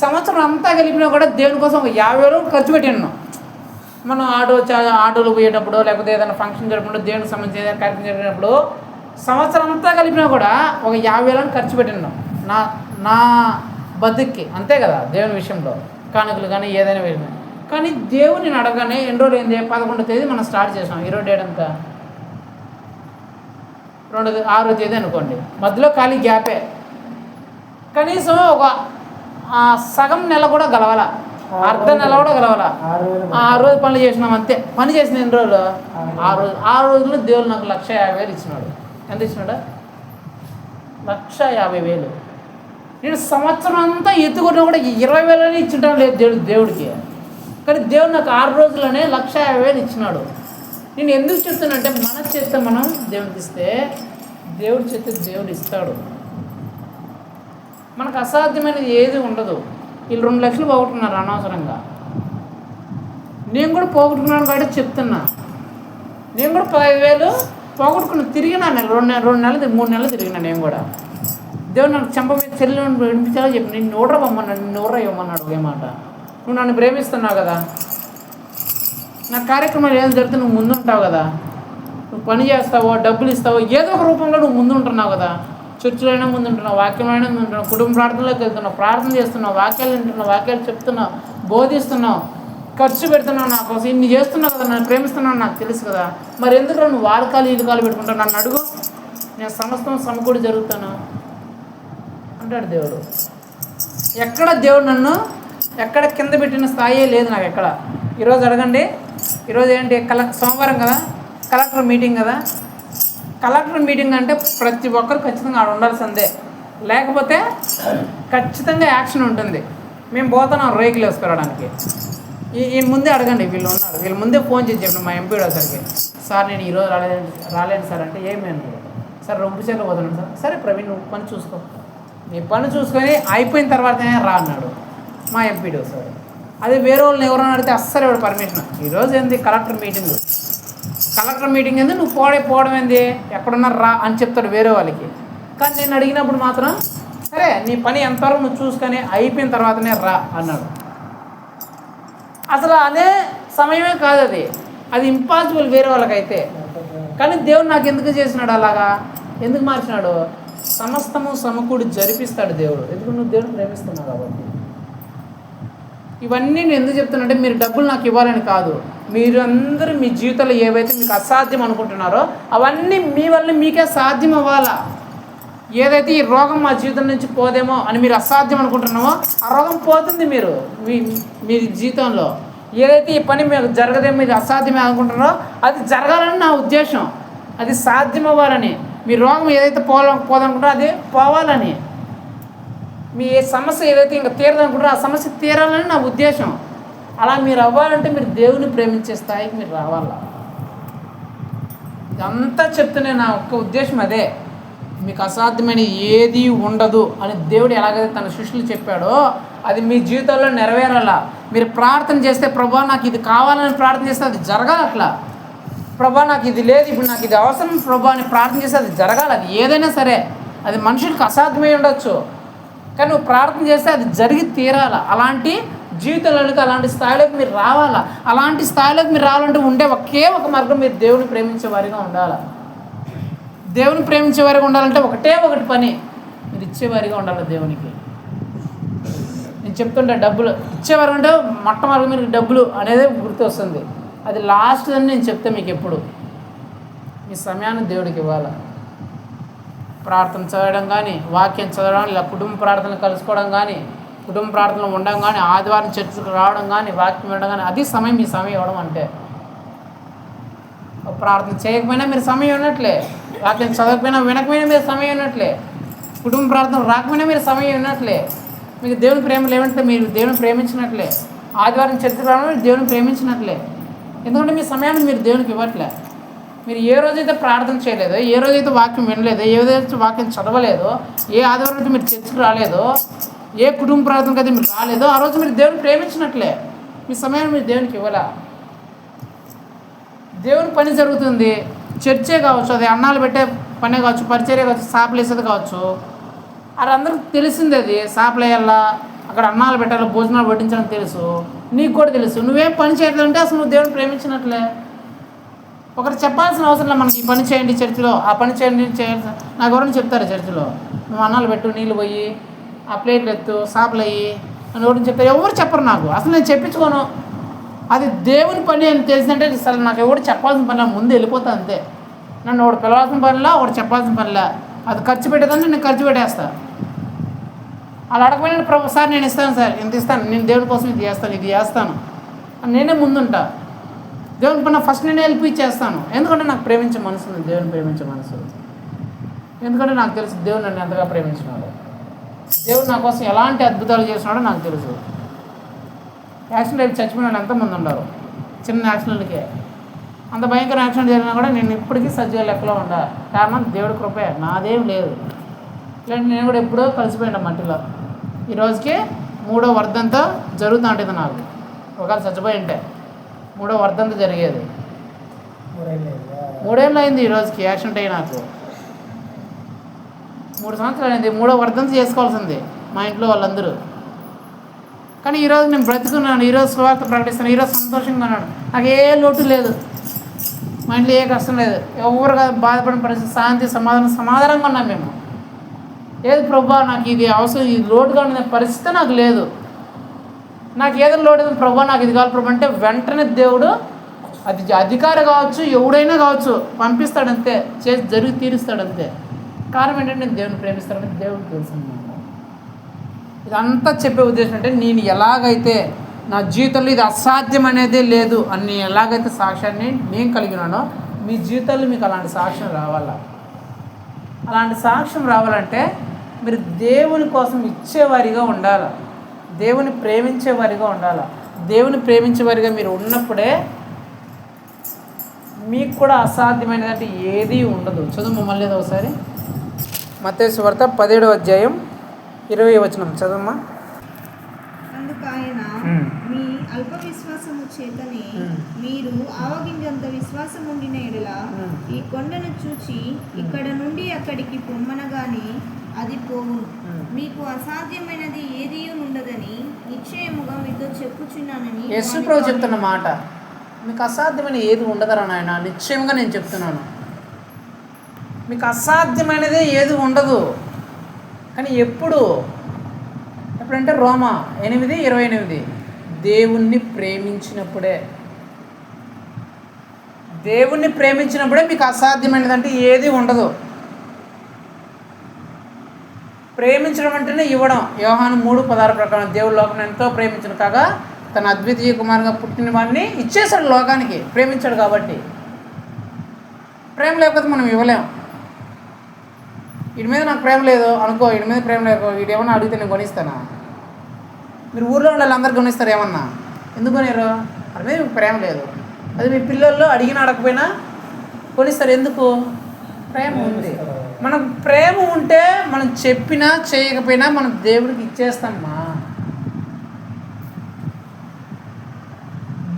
సంవత్సరం అంతా కలిపినా కూడా దేవుని కోసం ఒక 50,000 ఖర్చు పెట్టినాను. మనం ఆటోలు పోయేటప్పుడు, లేకపోతే ఏదైనా ఫంక్షన్ జరిగినప్పుడు, దేవునికి సంబంధించి ఏదైనా కార్యక్రమం జరిగినప్పుడు సంవత్సరం అంతా కలిపినా కూడా ఒక 50,000 ఖర్చు పెట్టినాను నా బతుక్కి, అంతే కదా. దేవుని విషయంలో కానుకలు కానీ ఏదైనా విషయం. కానీ దేవుని అడగగానే ఎన్ని రోజులు అయింది? 11వ తేదీ మనం స్టార్ట్ చేసాం. ఈరోజు డేట్ ఎంత? 6వ తేదీ అనుకోండి, మధ్యలో ఖాళీ గ్యాపే. కనీసం ఒక సగం నెల కూడా గలవాల, అర్ధ నెల కూడా గలవాల. 6 రోజులు పనులు చేసినాం అంతే. పని చేసిన ఎన్ని రోజులు? 6 రోజులు దేవుడు నాకు 1,50,000 ఇచ్చినాడు. ఎంత ఇచ్చినాడు? 1,50,000. నేను సంవత్సరం అంతా ఎత్తుకున్నా కూడా 20,000 ఇచ్చింటాను లేదు దేవుడికి. కానీ దేవుడు నాకు 6 రోజుల్లోనే 1,50,000 ఇచ్చినాడు. నేను ఎందుకు చెప్తానంటే, మన చేస్తే మనం దేవుడికి ఇస్తే, దేవుడి చేస్తే దేవుడు ఇస్తాడు. మనకు అసాధ్యమైనది ఏది ఉండదు. వీళ్ళు 2 లక్షలు పోగొట్టుకున్నారు అనవసరంగా. నేను కూడా పోగొట్టుకున్నాను కాబట్టి చెప్తున్నా. నేను కూడా 10,000 పోగొట్టుకున్నాను. తిరిగినా 2 నెలలు 3 నెలలు తిరిగినా. నేను కూడా దేవుడు నాకు చెంప మీద చెల్లి వినిపించాలో చెప్పి, నేను నోడ్రా పమ్మన్నాడు, నిన్ను నోడ్రా ఇవ్వమన్నాడు. ఒకే మాట, నువ్వు నన్ను ప్రేమిస్తున్నావు కదా, నా కార్యక్రమాలు ఏం జరిగితే నువ్వు ముందుంటావు కదా, నువ్వు పని చేస్తావో డబ్బులు ఇస్తావో ఏదో ఒక రూపంలో నువ్వు ముందు ఉంటున్నావు కదా. చర్చిలో అయినా ముందు ఉంటున్నావు, వాక్యంలో అయినా ముందు ఉంటున్నావు, కుటుంబ ప్రార్థనలోకి వెళ్తున్నావు, ప్రార్థన చేస్తున్నావు, వాక్యాలు వింటున్నావు, వాక్యాలు చెప్తున్నావు, బోధిస్తున్నావు, ఖర్చు పెడుతున్నావు, నా కోసం ఇన్ని చేస్తున్నావు కదా, నన్ను ప్రేమిస్తున్నావు నాకు తెలుసు కదా. మరి ఎందుకు నువ్వు వాడకాలు ఇలుకాలు పెట్టుకుంటావు? నన్ను అడుగు, నేను సమస్తం సమకూడి జరుగుతాను అంటాడు దేవుడు. ఎక్కడ దేవుడు నన్ను ఎక్కడ కింద పెట్టిన స్థాయే లేదు నాకు ఎక్కడ. ఈరోజు అడగండి, ఈరోజు ఏంటి సోమవారం కదా, కలెక్టర్ మీటింగ్ కదా. కలెక్టర్ మీటింగ్ అంటే ప్రతి ఒక్కరు ఖచ్చితంగా ఆడ ఉండాల్సిందే, లేకపోతే ఖచ్చితంగా యాక్షన్ ఉంటుంది. మేము పోతున్నాం రేకులు వేసుకోవడానికి. ఈయన ముందే అడగండి, వీళ్ళు ఉన్నారు, వీళ్ళ ముందే ఫోన్ చేసి చెప్పండి మా ఎంపీ సరికి, సార్ నేను ఈరోజు రాలేను సార్ అంటే, ఏమి అన్నారు సార్, రొంపుచేలో పోతున్నాను సార్. సరే ప్రవీణ్ నువ్వు పని చూసుకో, నీ పని చూసుకొని అయిపోయిన తర్వాతనే రా అన్నాడు మా ఎంపీడీ సార్. అది వేరే వాళ్ళని ఎవరైనా అడిగితే అస్సలు ఎవరు పర్మిషన్. ఈరోజు ఏంది కలెక్టర్ మీటింగ్ ఏంది, నువ్వు పోవడం ఏంది, ఎక్కడున్నారు రా అని చెప్తాడు వేరే వాళ్ళకి. కానీ నేను అడిగినప్పుడు మాత్రం సరే నీ పని ఎంతవరకు నువ్వు చూసుకొని అయిపోయిన తర్వాతనే రా అన్నాడు. అసలు అదే సమయమే కాదు, అది ఇంపాసిబుల్ వేరే వాళ్ళకైతే. కానీ దేవుడు నాకు ఎందుకు చేసినాడు అలాగా, ఎందుకు మార్చినాడు? సమస్తము సమకూడి జరిపిస్తాడు దేవుడు. ఎందుకు? నువ్వు దేవుడు ప్రేమిస్తున్నావు కాబట్టి. ఇవన్నీ నేను ఎందుకు చెప్తున్నానంటే, మీరు డబ్బులు నాకు ఇవ్వాలని కాదు, మీరు అందరూ మీ జీవితంలో ఏవైతే మీకు అసాధ్యం అనుకుంటున్నారో అవన్నీ మీ వల్ల మీకే సాధ్యం అవ్వాలా. ఏదైతే ఈ రోగం మా జీవితం నుంచి పోదేమో అని మీరు అసాధ్యం అనుకుంటున్నామో ఆ రోగం పోతుంది మీ జీవితంలో. ఏదైతే ఈ పని మీకు జరగదేమో, ఇది అసాధ్యమే అనుకుంటున్నారో అది జరగాలని నా ఉద్దేశం, అది సాధ్యం అవ్వాలని. మీ రోగం ఏదైతే పోదనుకుంటారో అది పోవాలని. మీ సమస్య ఏదైతే ఇంకా తీరదనుకుంటారో ఆ సమస్య తీరాలని నా ఉద్దేశం. అలా మీరు అవ్వాలంటే మీరు దేవుని ప్రేమించే స్థాయికి మీరు రావాలా. ఇదంతా చెప్తూనే నా ఒక్క ఉద్దేశం అదే, మీకు అసాధ్యమైన ఏది ఉండదు అని దేవుడు ఎలాగైతే తన శిష్యులు చెప్పాడో అది మీ జీవితంలో నెరవేరాలా. మీరు ప్రార్థన చేస్తే ప్రభువా నాకు ఇది కావాలని ప్రార్థన చేస్తే అది జరగాలి. అట్లా ప్రభువా నాకు ఇది లేదు, ఇప్పుడు నాకు ఇది అవసరం ప్రభువా అని ప్రార్థన చేస్తే అది జరగాలి. అది ఏదైనా సరే, అది మనుషులకు అసాధ్యమై ఉండొచ్చు, కానీ నువ్వు ప్రార్థన చేస్తే అది జరిగి తీరాల. అలాంటి జీవితంలోకి అలాంటి స్థాయిలోకి మీరు రావాలా. అలాంటి స్థాయిలోకి మీరు రావాలంటే ఉండే ఒకే ఒక మార్గం, మీరు దేవుని ప్రేమించే వారిగా ఉండాలి. దేవుని ప్రేమించే వారిగా ఉండాలంటే ఒకటే ఒకటి పని, మీరు ఇచ్చేవారిగా ఉండాలి దేవునికి. నేను చెప్తుంటే డబ్బులు ఇచ్చేవారు అంటే మొట్టమొదటి మీరు డబ్బులు అనేది గుర్తు వస్తుంది. అది లాస్ట్ అని నేను చెప్తే మీకు ఎప్పుడు మీ సమయాన్ని దేవుడికి ఇవ్వాలి. ప్రార్థన చదవడం కానీ, వాక్యం చదవడం, ఇలా కుటుంబ ప్రార్థనలు కలుసుకోవడం కానీ, కుటుంబ ప్రార్థనలు ఉండడం కానీ, ఆదివారం చర్చకు రావడం కానీ, వాక్యం వినడం కానీ, అది సమయం. మీ సమయం ఇవ్వడం అంటే ప్రార్థన చేయకపోయినా మీరు సమయం ఉన్నట్లే, వాక్యం చదవకపోయినా వినకపోయినా మీరు సమయం ఉన్నట్లే, కుటుంబ ప్రార్థన రాకపోయినా మీరు సమయం ఉన్నట్లే. మీకు దేవుని ప్రేమ లేవంటే మీరు దేవుని ప్రేమించినట్లే. ఆదివారం చర్చకు రావడం మీరు దేవుని ప్రేమించినట్లే. ఎందుకంటే మీ సమయాన్ని మీరు దేవునికి ఇవ్వట్లే. మీరు ఏ రోజైతే ప్రార్థన చేయలేదో, ఏ రోజైతే వాక్యం వినలేదో, ఏ రోజైతే వాక్యం చదవలేదో, ఏ ఆదివారం అయితే మీరు చర్చకు రాలేదో, ఏ కుటుంబ ప్రార్థనకు అయితే మీరు రాలేదో ఆ రోజు మీరు దేవుని ప్రేమించినట్లే. మీ సమయాన్ని మీరు దేవునికి ఇవ్వాల. దేవుని పని జరుగుతుంది, చర్చే కావచ్చు, అది అన్నాలు పెట్టే పనే కావచ్చు, పరిచర్య కావచ్చు, సాపలు వేసేది కావచ్చు, అది అందరికి తెలిసింది. అది సాపలు వేయాలా, అక్కడ అన్నాలు పెట్టాలి, భోజనాలు వడ్డించాలని తెలుసు, నీకు కూడా తెలుసు. నువ్వేం పని చేయట్లంటే అసలు నువ్వు దేవుని ప్రేమించినట్లే. ఒకరు చెప్పాల్సిన అవసరం లేదు, మనకి ఈ పని చేయండి చర్చిలో, ఆ పని చేయండి చేయాల్సిన. నాకు ఎవరైనా చెప్తారు చర్చిలో, నువ్వు అన్నాలు పెట్టు, నీళ్ళు పోయి, ఆ ప్లేట్లు ఎత్తు, సాపలు అయ్యి అని ఎవరిని చెప్తారు? ఎవరు చెప్పరు నాకు, అసలు నేను చెప్పించుకోను. అది దేవుని పని అని తెలిసిందంటే అసలు నాకు ఎవరు చెప్పాల్సిన పని, ముందు వెళ్ళిపోతా అంతే. నన్ను ఒకటి పిలవాల్సిన పనిలా, ఒకటి చెప్పాల్సిన పనిలా. అది ఖర్చు పెట్టేదాన్ని నేను ఖర్చు పెట్టేస్తా. అలా అడగపోయిన ప్రభు సార్ నేను ఇస్తాను సార్, ఇంత ఇస్తాను, నేను దేవుని కోసం ఇది చేస్తాను అని నేనే ముందుంటా. దేవుని పైన ఫస్ట్ నేనే హెల్ప్ ఇచ్చేస్తాను. ఎందుకంటే నాకు ప్రేమించే మనసు ఉంది, దేవుని ప్రేమించే మనసు. ఎందుకంటే నాకు తెలుసు దేవుడు నన్ను ఎంతగా ప్రేమించినాడు, దేవుడు నా కోసం ఎలాంటి అద్భుతాలు చేసినాడో నాకు తెలుసు. యాక్సిడెంట్ అయితే చచ్చిపోయిన ఎంతమంది ఉన్నారు, చిన్న యాక్సిడెంట్లకే. అంత భయంకర యాక్సిడెంట్ జరిగినా కూడా నేను ఇప్పటికీ సజీవ లెక్కలో ఉండా. కారణం దేవుడి కృపే, నాదేం లేదు. ఇలాంటి నేను కూడా ఎప్పుడో కలిసిపోయినా మట్టిలో. ఈ రోజుకి 3వ వర్ధంతో జరుగుతూ ఉంటుంది నాకు. ఒకవేళ చచ్చిపోయి ఉంటే 3వ వర్ధంతో జరిగేది. 3 ఏళ్ళు అయింది ఈ రోజుకి యాక్సిడెంట్ అయ్యి నాకు. 3 సంవత్సరాలు అయింది. 3వ వర్ధంతో చేసుకోవాల్సింది మా ఇంట్లో వాళ్ళందరూ. కానీ ఈరోజు నేను బ్రతుకున్నాను, ఈరోజు సువార్త ప్రకటిస్తాను, ఈరోజు సంతోషంగా ఉన్నాను. నాకు ఏ లోటు లేదు, మా ఇంట్లో ఏ కష్టం లేదు, ఎవరు బాధపడిన పరిస్థితి, శాంతి సమాధానంగా ఉన్నాం మేము. ఏది ప్రభా నాకు ఇది అవసరం, ఇది లోటుగా ఉన్న పరిస్థితి నాకు లేదు. నాకు ఏదైనా లోటు ప్రభా నాకు ఇది కావాలి ప్రభు అంటే వెంటనే దేవుడు, అది అధికారి కావచ్చు, ఎవడైనా కావచ్చు, పంపిస్తాడంతే, చేసి జరిగి తీరుస్తాడంతే. కారణం ఏంటంటే నేను దేవుని ప్రేమిస్తాడని దేవుడికి తెలుసు. ఇదంతా చెప్పే ఉద్దేశం అంటే నేను ఎలాగైతే నా జీవితంలో ఇది అసాధ్యం అనేదే లేదు అని నేను ఎలాగైతే సాక్ష్యాన్ని నేను కలిగినానో మీ జీవితంలో మీకు అలాంటి సాక్ష్యం రావాలా. అలాంటి సాక్ష్యం రావాలంటే మీరు దేవుని కోసం ఇచ్చేవారిగా ఉండాలి, దేవుని ప్రేమించేవారిగా ఉండాలి. దేవుని ప్రేమించేవారిగా మీరు ఉన్నప్పుడే మీకు కూడా అసాధ్యమైనదంటే ఏదీ ఉండదు. చదువు మమ్మల్ని ఒకసారి మత్తయి సువార్త 17వ అధ్యాయం 20వ వచనం చదువమ్మా. అందుకు ఆయన, మీ అల్ప విశ్వాసము చేతనే మీరు ఆవగింజంత విశ్వాసం ఉండిన ఎడల ఈ కొండను చూచి ఇక్కడ నుండి అక్కడికి పొమ్మనగానే అది పోవును. మీకు అసాధ్యమైనది ఏదీ ఉండదని నిశ్చయముగా మీతో చెప్పుచున్నానని యేసు ప్రభు చెప్తున్న మాట. మీకు అసాధ్యమైన ఏది ఉండదరా నాయన, నిశ్చయంగా నేను చెప్తున్నాను. మీకు అసాధ్యమైనదే ఏది ఉండదు. కానీ ఎప్పుడంటే రోమా 8:28 దేవుణ్ణి ప్రేమించినప్పుడే మీకు అసాధ్యమైనదంటే ఏది ఉండదు. ప్రేమించడం అంటేనే ఇవ్వడం. యోహాను 3:16 ప్రకారం దేవుడు లోకం ఎంతో ప్రేమించిన కాగా తన అద్వితీయ కుమారుగా పుట్టిన వాడిని ఇచ్చేశాడు లోకానికి, ప్రేమించాడు కాబట్టి. ప్రేమ లేకపోతే మనం ఇవ్వలేం. వీడి మీద నాకు ప్రేమ లేదు అనుకో, వీడి మీద ప్రేమ లేకో, వీడు ఏమన్నా అడిగితే నేను కొనిస్తానా? మీరు ఊర్లో ఉండాలి, అందరు కొనిస్తారు ఏమన్నా? ఎందుకు కొనిరు? వాడి మీద మీకు ప్రేమ లేదు. అది మీ పిల్లల్లో అడిగినా అడగకపోయినా కొనిస్తారు. ఎందుకు? ప్రేమ ఉంది. మనకు ప్రేమ ఉంటే మనం చెప్పినా చేయకపోయినా మనం దేవుడికి ఇచ్చేస్తామా.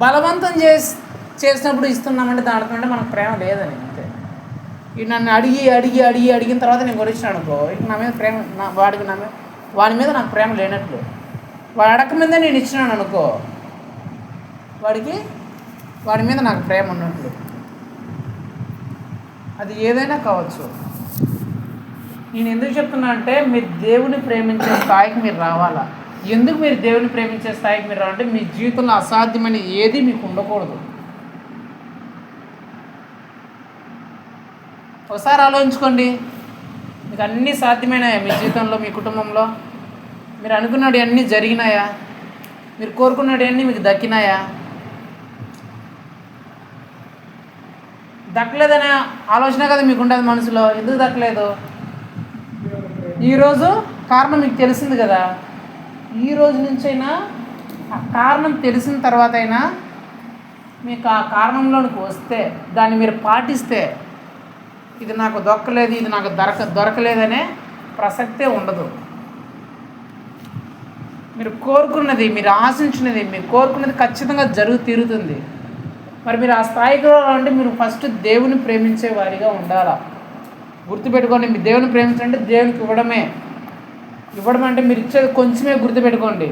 బలవంతం చేసినప్పుడు ఇస్తున్నామంటే దాంట్లో మనకు ప్రేమ లేదని అంతే. ఇటు నన్ను అడిగిన తర్వాత నేను కొనిచ్చాను అనుకో, ఇక నా మీద ప్రేమ వాడి మీద నాకు ప్రేమ లేనట్లు. వాడు అడగక మీదే నేను ఇచ్చినాను అనుకో, వాడి మీద నాకు ప్రేమ ఉన్నట్లు. అది ఏదైనా కావచ్చు. నేను ఎందుకు చెప్తున్నా అంటే మీరు దేవుని ప్రేమించే స్థాయికి మీరు రావాలా. ఎందుకు మీరు దేవుని ప్రేమించే స్థాయికి మీరు రావాలంటే మీ జీవితంలో అసాధ్యమైన ఏది మీకు ఉండకూడదు. ఒకసారి ఆలోచించుకోండి, మీకు అన్నీ సాధ్యమైనాయా మీ జీవితంలో, మీ కుటుంబంలో? మీరు అనుకున్నవి అన్నీ జరిగినాయా? మీరు కోరుకున్నవి అన్నీ మీకు దక్కినాయా? దక్కలేదనే ఆలోచన కదా మీకు ఉండదు మనసులో. ఎందుకు దక్కలేదు? ఈరోజు కారణం మీకు తెలిసింది కదా. ఈ రోజు నుంచైనా ఆ కారణం తెలిసిన తర్వాత అయినా మీకు ఆ కారణంలోనికి వస్తే దాన్ని మీరు పాటిస్తే ఇది నాకు దొరకలేదు, ఇది నాకు దొరకలేదనే ప్రసక్తే ఉండదు. మీరు కోరుకున్నది, మీరు ఆశించినది, మీరు కోరుకున్నది ఖచ్చితంగా తీరుతుంది. మరి మీరు ఆ స్థాయికి అంటే మీరు ఫస్ట్ దేవుని ప్రేమించే వారిగా ఉండాలా. గుర్తుపెట్టుకోండి, మీరు దేవుని ప్రేమించాలంటే దేవునికి ఇవ్వడం అంటే మీరు ఇచ్చేది కొంచెమే. గుర్తుపెట్టుకోండి,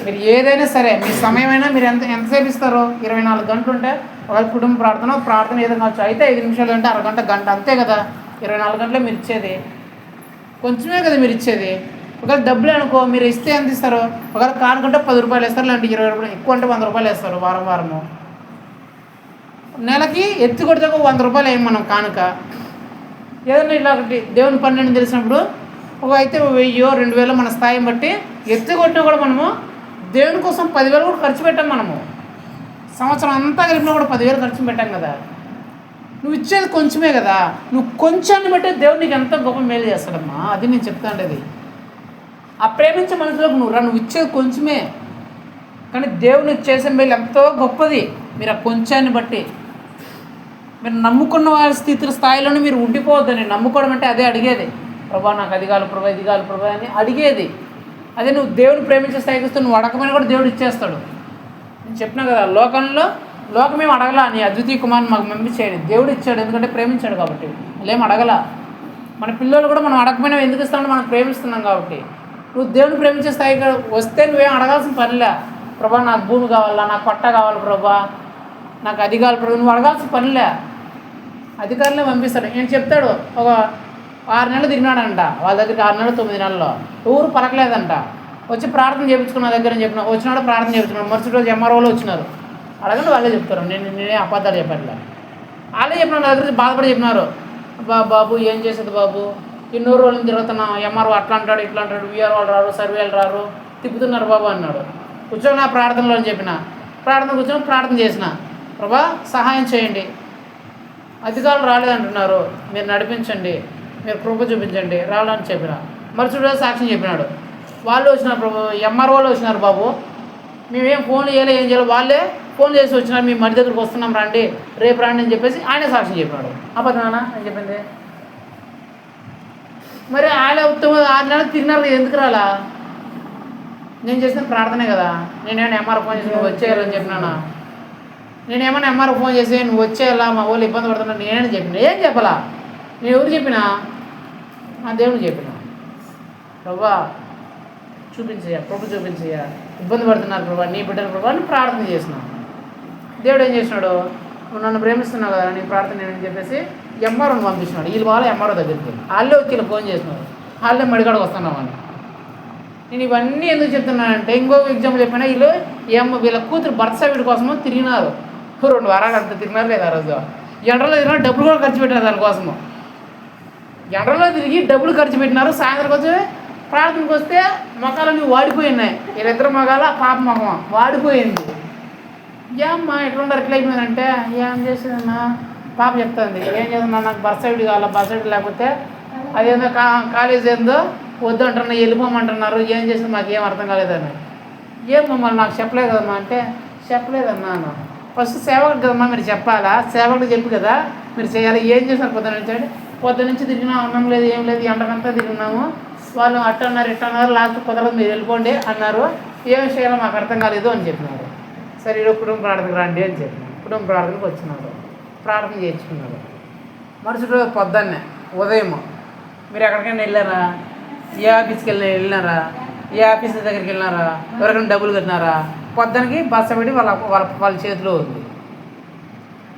మీరు ఏదైనా సరే మీ సమయమైనా మీరు ఎంతసేపు ఇస్తారో, 24 గంటలు ఉంటే ఒకవేళ కుటుంబ ప్రార్థన ఏదో కావచ్చు, అయితే 5 నిమిషాలు అంటే అరగంట గంట అంతే కదా. 24 గంటలే మీరు ఇచ్చేది, కొంచెమే కదా మీరు ఇచ్చేది. ఒకవేళ డబ్బులు అనుకో, మీరు ఇస్తే ఎంత ఇస్తారు? ఒకవేళ కానుకుంటే 10 రూపాయలు వేస్తారు, లేదంటే 20 రూపాయలు, ఎక్కువ అంటే 100 రూపాయలు వేస్తారు వారము. నెలకి ఎత్తి కొడితే ఒక 100 రూపాయలు ఏమి మనం కానుక. ఏదైనా ఇలా ఒకటి దేవుని పన్నెండు తెలిసినప్పుడు ఒక అయితే 1000 2000 మన స్థాయిని బట్టి ఎత్తి కొట్టినా కూడా మనము దేవుని కోసం 10,000 కూడా ఖర్చు పెట్టాం. మనము సంవత్సరం అంతా కలిపినా కూడా 10,000 ఖర్చు పెట్టాం కదా. నువ్వు ఇచ్చేది కొంచెమే కదా, నువ్వు కొంచెాన్ని బట్టి దేవుడు నీకు ఎంత గొప్ప మేలు చేస్తాడమ్మా. అది నేను చెప్తాండేది. ఆ ప్రేమించే మనసులోకి నువ్వు ఇచ్చేది కొంచెమే, కానీ దేవునికి చేసే మేలు ఎంతో గొప్పది. మీరు ఆ కొంచాన్ని బట్టి మీరు నమ్ముకున్న వారి స్థాయిలోనే మీరు ఉండిపోవద్దని. నమ్ముకోవడం అంటే అదే అడిగేది, ప్రభా నాకు అది కావాలి ప్రభా ఇది కావాలి ప్రభా అని అడిగేది. అదే నువ్వు దేవుని ప్రేమించే స్థాయికి వస్తే నువ్వు అడగమని కూడా దేవుడు ఇచ్చేస్తాడు. నేను చెప్పినా కదా, లోకమేం అడగలా, నీ అద్వితీయ కుమారుని మాకు పంపించేయండి. దేవుడు ఇచ్చాడు, ఎందుకంటే ప్రేమించాడు కాబట్టి. వాళ్ళేం అడగలా. మన పిల్లలు కూడా మనం అడగమైనా ఎందుకు ఇస్తామంటే మనం ప్రేమిస్తున్నాం కాబట్టి. నువ్వు దేవుని ప్రేమించే స్థాయికి వస్తే నువ్వేం అడగాల్సిన పనిలే. ప్రభా నాకు భూమి కావాలా, నాకు పట్ట కావాలి ప్రభా, నాకు అది కావాలి ప్రభా, నువ్వు అడగాల్సిన పనిలే. అధికారులే పంపిస్తాడు. నేను చెప్తాడు, ఒక 6 నెలలు తిరిగినాడంట వాళ్ళ దగ్గరికి. 6 నెలలు 9 నెలల్లో ఊరు పలకలేదంట. వచ్చి ప్రార్థన చేయించుకున్న దగ్గర అని చెప్పిన, వచ్చినాడు ప్రార్థన చేయించుకున్నాడు. మరుసటి రోజు ఎంఆర్ఓలు వచ్చినారు. అడగండి, వాళ్ళే చెప్తారు. నేనే అబద్ధాలు చెప్పట్లే, వాళ్ళే చెప్పినారు. నా దగ్గర బాధపడి చెప్పినారు, బాబు ఏం చేసేది బాబు, ఎన్నో రోజులు తిరుగుతున్నాం, ఎంఆర్ఓ అట్లా అంటాడు ఇట్లా అంటాడు, వీఆర్ వాళ్ళు రారు, సర్వేలు రారు, తిప్పుతున్నారు బాబు అన్నాడు. కూర్చొని నా ప్రార్థనలో అని చెప్పిన, కూర్చొని ప్రార్థన చేసిన, ప్రభా సహాయం చేయండి, అధికారులు రాలేదంటున్నారు, మీరు నడిపించండి, మీరు కృప చూపించండి, రావాలని చెప్పిన. మరుసటి రోజు సాక్ష్యం చెప్పినాడు. వాళ్ళు వచ్చినారు, ప్రభు ఎంఆర్ఓలు వచ్చినారు, బాబు మేమేం ఫోన్లు చేయలే ఏం చేయాలి, వాళ్ళే ఫోన్ చేసి వచ్చినారు, మీ మడి దగ్గరికి వస్తున్నాం రండి, రేపు రండి అని చెప్పేసి ఆయన సాక్ష్యం చెప్పినాడు. అబద్ధమేనా అని చెప్పింది. మరి ఆయన 6 నెలలు తిన్నారు, ఎందుకు రాలా? నేను చేసిన ప్రార్థనే కదా. నేనేమైనా ఎంఆర్ఓ ఫోన్ చేసి నువ్వు వచ్చేయాలని చెప్పినానా? నేనేమైనా ఎంఆర్ఓ ఫోన్ చేసి నువ్వు వచ్చేయాలా, మా వాళ్ళు ఇబ్బంది పడుతున్నా నేనే చెప్పిన? ఏం చెప్పాలా? నేను ఎవరు చెప్పినా? నా దేవుడికి చెప్పిన, ప్రభా చూపించయ్యా, ప్రభు చూపించయ్యా, ఇబ్బంది పడుతున్నారు ప్రభా, నీ బిడ్డలు ప్రభా అని ప్రార్థన చేసిన. దేవుడు ఏం చేసినాడు, నువ్వు నన్ను ప్రేమిస్తున్నావు కదా, నీ ప్రార్థన నేను చెప్పేసి ఎంఆర్ఓని పంపించినాడు. వీళ్ళు వాళ్ళ ఎంఆర్ఓ దగ్గరికి వాళ్ళే వచ్చి వీళ్ళు ఫోన్ చేసినారు, వాళ్ళే మడికాడకు వస్తున్నామని. నేను ఇవన్నీ ఎందుకు చెప్తున్నానంటే, ఇంకొక ఎగ్జాంపుల్ చెప్పినా, వీళ్ళ కూతురు బర్త్ సర్టిఫికేట్ కోసము తిరిగినారు. 2 వారాలు అంతా తిరిగినారు లేదా ఆ రోజు. ఎండలో తిరిగినా డబ్బులు కూడా ఖర్చు పెట్టారు దానికోసము. ఎండలో తిరిగి డబ్బులు ఖర్చు పెట్టినారు. సాయంత్రం వచ్చి ప్రార్థనకు వస్తే మొఖాలన్నీ వాడిపోయినాయి. వీళ్ళిద్దరు మొఖాలు పాప మొఖం వాడిపోయింది. ఏమ్మా ఎట్లుండారు ఎట్లా అయిపోయిందంటే, ఏం చేసిందన్నా పాప చెప్తుంది, ఏం చేస్తున్నా నాకు బర్త్ సర్టిఫికేట్ కావాలా, బర్త్ సర్టిఫికేట్ లేకపోతే అదేందో కాలేజ్ ఏందో వద్దు అంటున్నా, వెళ్ళిపోమంటున్నారు, ఏం చేసింది మాకు ఏం అర్థం కాలేదని. ఏం మమ్మల్ని నాకు చెప్పలేదు కదమ్మా అంటే, చెప్పలేదన్నాను. ఫస్ట్ సేవకుడు కదమ్మా మీరు చెప్పాలా, సేవకుడు చెప్పు కదా మీరు చేయాలి. ఏం చేశారు పొద్దున్న నుంచి తిరిగినా అన్నం లేదు ఏం లేదు, ఎండకంతా తిరిగినాము, వాళ్ళు అట్టన్నారు ఇట్టన్నారు, లాస్ట్ కుదరదు మీరు వెళ్ళిపోండి అన్నారు, ఏం చేయాలో మాకు అర్థం కాలేదు అని చెప్పినారు. సరే ఈరోజు కుటుంబ ప్రార్థనకు రండి అని చెప్పినారు. కుటుంబ ప్రార్థనకు వచ్చినారు, ప్రార్థన చేయించుకున్నారు. మరుసటి రోజు పొద్దున్నే ఉదయం మీరు ఎక్కడికైనా వెళ్ళారా, ఏ ఆఫీస్కి వెళ్ళినారా, ఏ ఆఫీస్ దగ్గరికి వెళ్ళినారా, ఎవరికైనా డబ్బులు కట్టినారా? పొద్దునకి బస్సు పెట్టి వాళ్ళ చేతిలో ఉంది.